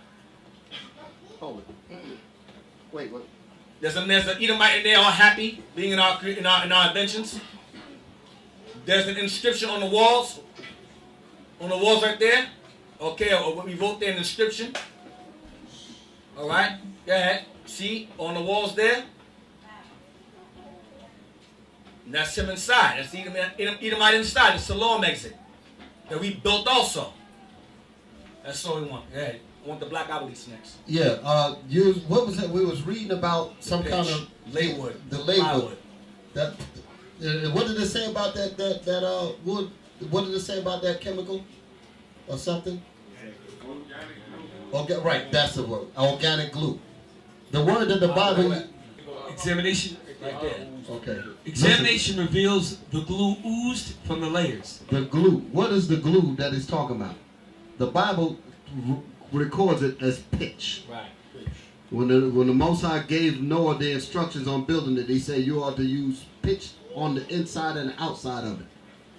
Hold it. Wait, what? There's an Edomite in there, all happy, being in our inventions. There's an inscription on the walls. On the walls right there. Okay, or we wrote there an inscription. All right, go ahead. See, on the walls there. And that's him inside. That's the Edomite inside. The Salom exit that we built also. That's all we want. Go ahead. I want the Black Obelisk next. Yeah. What was it? We was reading about some kind of laywood. The laywood. That. What did it say about that wood? What did it say about that chemical, or something? Okay, right. That's the word. Organic glue. The word that the Bible. Examination. Right there. Okay. Examination reveals the glue oozed from the layers. The glue. What is the glue that he's talking about? The Bible records it as pitch. Right. When the Most High gave Noah the instructions on building it, he said you ought to use pitch on the inside and the outside of it.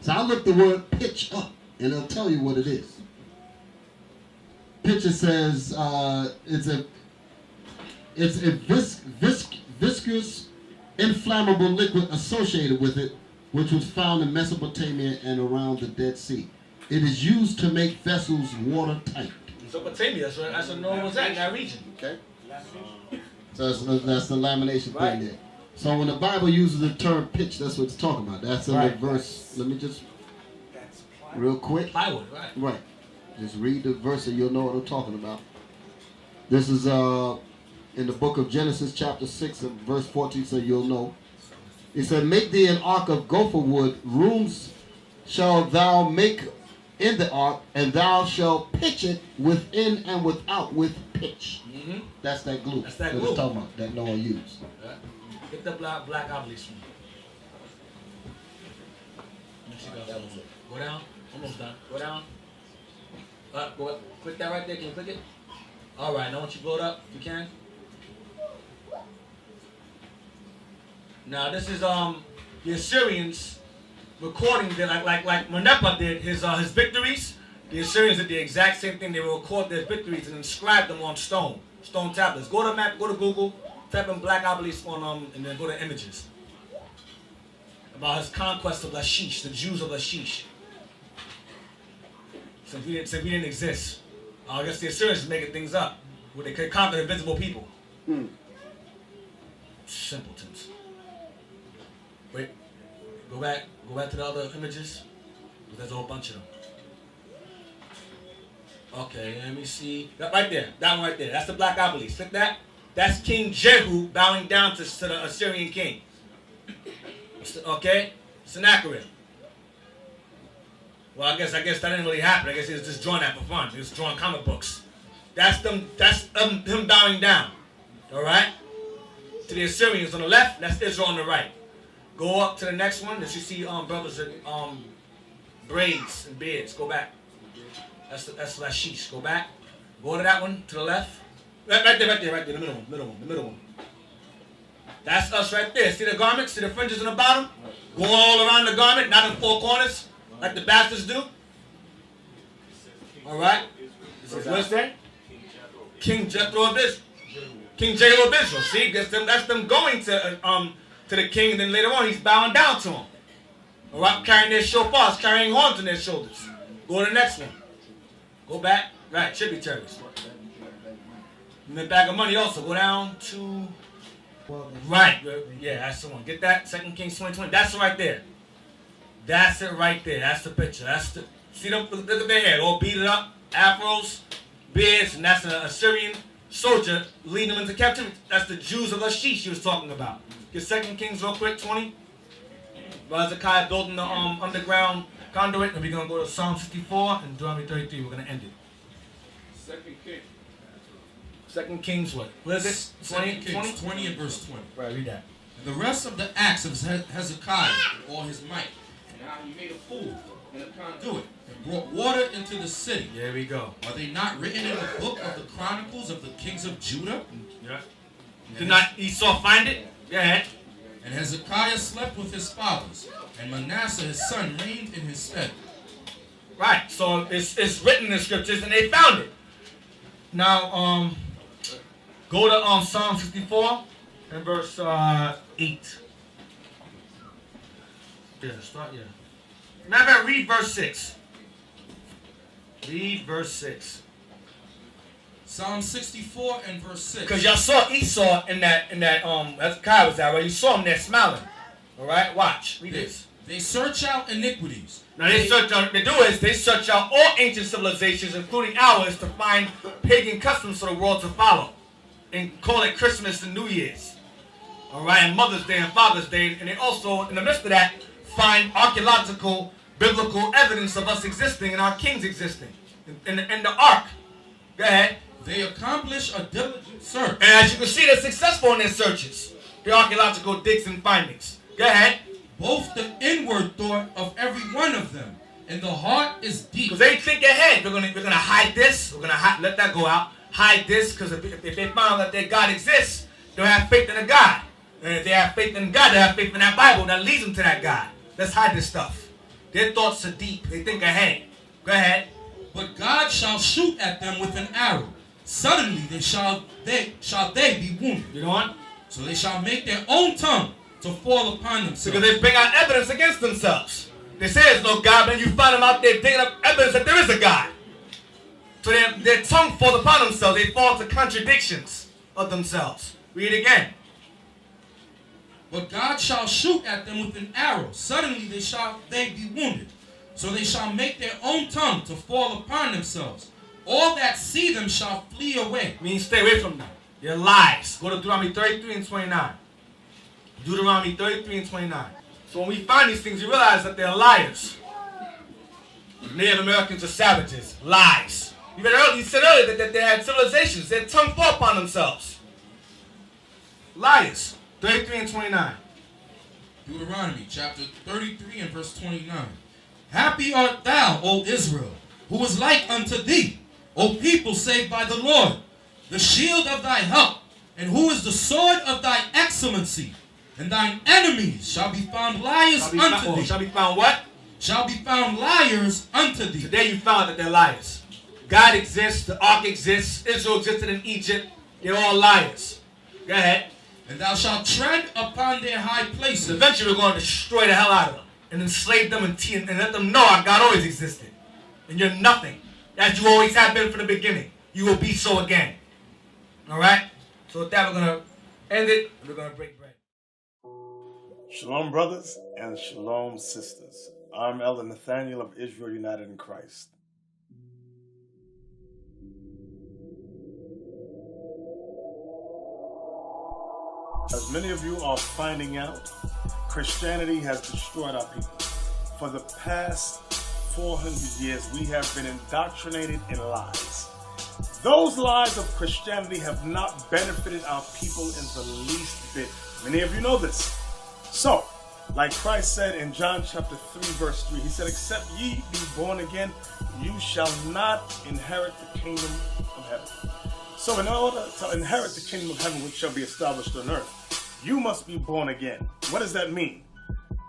So I looked the word pitch up, and it'll tell you what it is. picture says it's a viscous, inflammable liquid associated with it, which was found in Mesopotamia and around the Dead Sea. It is used to make vessels watertight. Mesopotamia, that's where Noah was at in that region. Okay. So that's the lamination thing there. So when the Bible uses the term pitch, that's what it's talking about. That's in the verse. Let me just, real quick. Plywood, right. Right. Just read the verse and you'll know what I'm talking about. This is in the book of Genesis chapter 6 and verse 14, so you'll know. It said, make thee an ark of gopher wood, rooms shalt thou make in the ark, and thou shalt pitch it within and without with pitch. Mm-hmm. That's that glue. That's that that glue. it's talking about, that Noah used. Yeah. Get the black obelisk from me. Go down. Almost done. Go down. Go up. Click that right there. Can you click it? All right. Now, once you blow it up, if you can. Now, this is the Assyrians recording like Manepa did his victories. The Assyrians did the exact same thing. They would record their victories and inscribe them on stone tablets. Go to map. Go to Google. Type in black obelisk on and then go to images about his conquest of Lachish, the Jews of Lachish. Since we didn't exist, I guess the Assyrians were making things up where they could conquer invisible people. Simpletons. Wait, go back to the other images. There's a whole bunch of them. Okay, let me see. That right there, that one right there. That's the black obelisk. Click that. That's King Jehu bowing down to the Assyrian king. Okay? Sennacherib. Well, I guess that didn't really happen. I guess he was just drawing that for fun. He was drawing comic books. That's him bowing down. Alright? To the Assyrians on the left, that's Israel on the right. Go up to the next one. That you see brothers in braids and beards. Go back. That's Lachish. Go back. Go to that one to the left. Right there, the middle one. That's us right there. See the garments? See the fringes on the bottom? Go all around the garment, not in four corners, like the bastards do. All right? What's that? King Jethro of Israel. King Jehu of Israel. See, that's them going to the king, and then later on he's bowing down to him. All right, carrying their shofars, carrying horns on their shoulders. Go to the next one. Go back. Right, tributaries. And the bag of money also. Go down to... Right. Yeah, that's the one. Get that. 2 Kings 20:20. That's it right there. That's it right there. That's the picture. That's the... See them? Look at their hair. All beat up. Afros. Beards. And that's an Assyrian soldier leading them into captivity. That's the Jews of Lachish he was talking about. Get 2 Kings real quick. 20. Hezekiah building the underground conduit. And we're going to go to Psalm 64 and Deuteronomy 33. We're going to end it. 2 Kings what? What is it? 20 and verse 20. Right, read that. And the rest of the acts of Hezekiah, all his might, and how he made a pool and a conduit, and brought water into the city. There we go. Are they not written in the book of the Chronicles of the kings of Judah? Yeah. Did not Esau find it? Go ahead. And Hezekiah slept with his fathers, and Manasseh his son reigned in his stead. Right, so it's written in the scriptures and they found it. Now, go to Psalm 64 and verse 8. Yeah, start, yeah. Matter of fact, read verse 6. Read verse 6. Psalm 64 and verse 6. Because y'all saw Esau in that Hezekiah was that, right? You saw him there smiling. Alright, watch. Read this. They search out iniquities. Now they search out all ancient civilizations, including ours, to find pagan customs for the world to follow. And call it Christmas and New Year's. Alright, and Mother's Day and Father's Day. And they also, in the midst of that, find archaeological, biblical evidence of us existing and our kings existing. In the ark. Go ahead. They accomplish a diligent search. And as you can see, they're successful in their searches. The archaeological digs and findings. Go ahead. Both the inward thought of every one of them, and the heart is deep. Because they think ahead. We're gonna hide this. We're gonna let that go out. Hide this, because if they found that their God exists, they'll have faith in a God. And if they have faith in God, they have faith in that Bible that leads them to that God. Let's hide this stuff. Their thoughts are deep. They think ahead. Go ahead. But God shall shoot at them with an arrow. Suddenly they shall be wounded. You know what? So they shall make their own tongue to fall upon themselves. Because they bring out evidence against themselves. They say there's no God, but then you find them out there digging up evidence that there is a God. So their tongue falls upon themselves. They fall into contradictions of themselves. Read it again. But God shall shoot at them with an arrow. Suddenly they be wounded. So they shall make their own tongue to fall upon themselves. All that see them shall flee away. Means stay away from them. They're lies. Go to Deuteronomy 33 and 29. Deuteronomy 33 and 29. So when we find these things, you realize that they're liars. Native Americans are savages. Lies. You said earlier that they had civilizations. Their tongue fall upon themselves. Liars. 33 and 29. Deuteronomy chapter 33 and verse 29. Happy art thou, O Israel, who is like unto thee, O people saved by the Lord, the shield of thy help, and who is the sword of thy excellency. And thine enemies shall be found liars unto thee. Shall be found what? Shall be found liars unto thee. Today you found that they're liars. God exists, the ark exists, Israel existed in Egypt. They're all liars. Go ahead. And thou shalt tread upon their high places. Eventually we're going to destroy the hell out of them and enslave them and let them know our God always existed. And you're nothing. As you always have been from the beginning. You will be so again. Alright? So with that we're going to end it. We're going to break bread. Shalom, brothers, and shalom, sisters. I'm Elder Nathaniel of Israel United in Christ. As many of you are finding out, Christianity has destroyed our people. For the past 400 years, we have been indoctrinated in lies. Those lies of Christianity have not benefited our people in the least bit. Many of you know this. So, like Christ said in John chapter 3, verse 3, he said, except ye be born again, you shall not inherit the kingdom of heaven. So in order to inherit the kingdom of heaven, which shall be established on earth, you must be born again. What does that mean?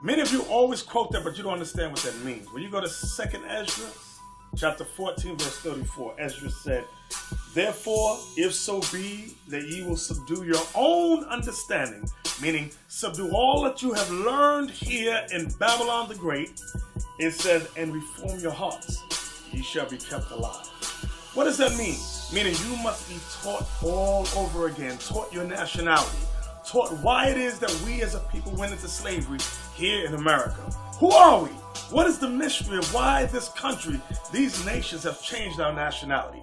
Many of you always quote that, but you don't understand what that means. When you go to 2nd Ezra, chapter 14, verse 34, Ezra said, therefore, if so be that ye will subdue your own understanding, meaning subdue all that you have learned here in Babylon the Great, it says, and reform your hearts, ye shall be kept alive. What does that mean? Meaning you must be taught all over again, taught your nationality, taught why it is that we as a people went into slavery here in America. Who are we? What is the mystery of why this country, these nations have changed our nationality?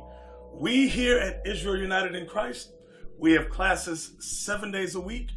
We here at Israel United in Christ, we have classes 7 days a week,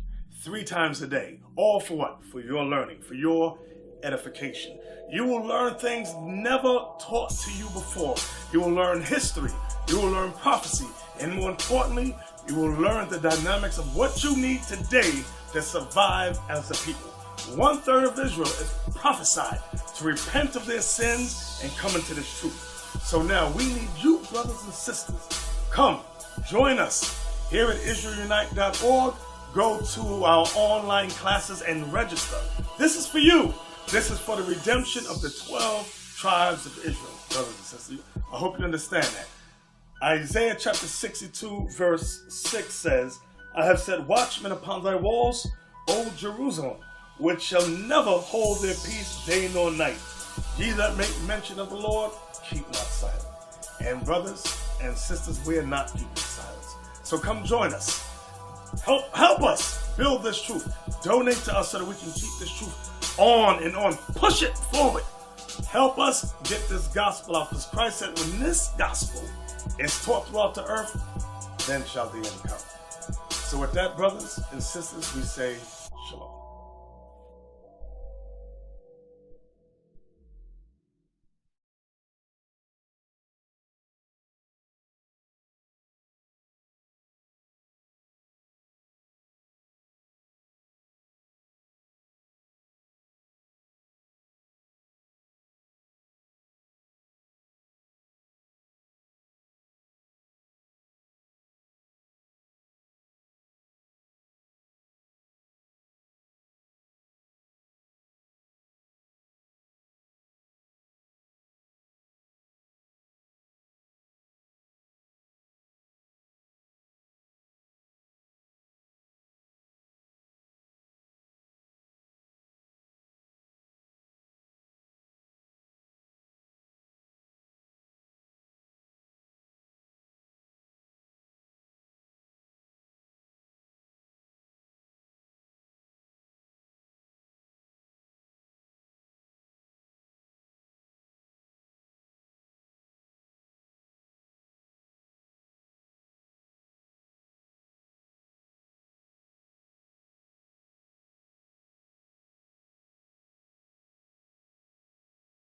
3 times a day. All for what? For your learning, for your edification. You will learn things never taught to you before. You will learn history. You will learn prophecy. And more importantly, you will learn the dynamics of what you need today to survive as a people. 1/3 of Israel is prophesied to repent of their sins and come into this truth. So now we need you, brothers and sisters. Come, join us here at IsraelUnite.org. Go to our online classes and register. This is for you. This is for the redemption of the 12 tribes of Israel, brothers and sisters. I hope you understand that. Isaiah chapter 62 verse 6 says, I have set watchmen upon thy walls, O Jerusalem, which shall never hold their peace day nor night. Ye that make mention of the Lord, keep not silent. And brothers and sisters, we are not keeping silence. So come join us. Help us build this truth. Donate to us so that we can keep this truth on and on. Push it forward. Help us get this gospel out, because Christ said when this gospel is taught throughout the earth, then shall the end come. So with that, brothers and sisters, we say shalom.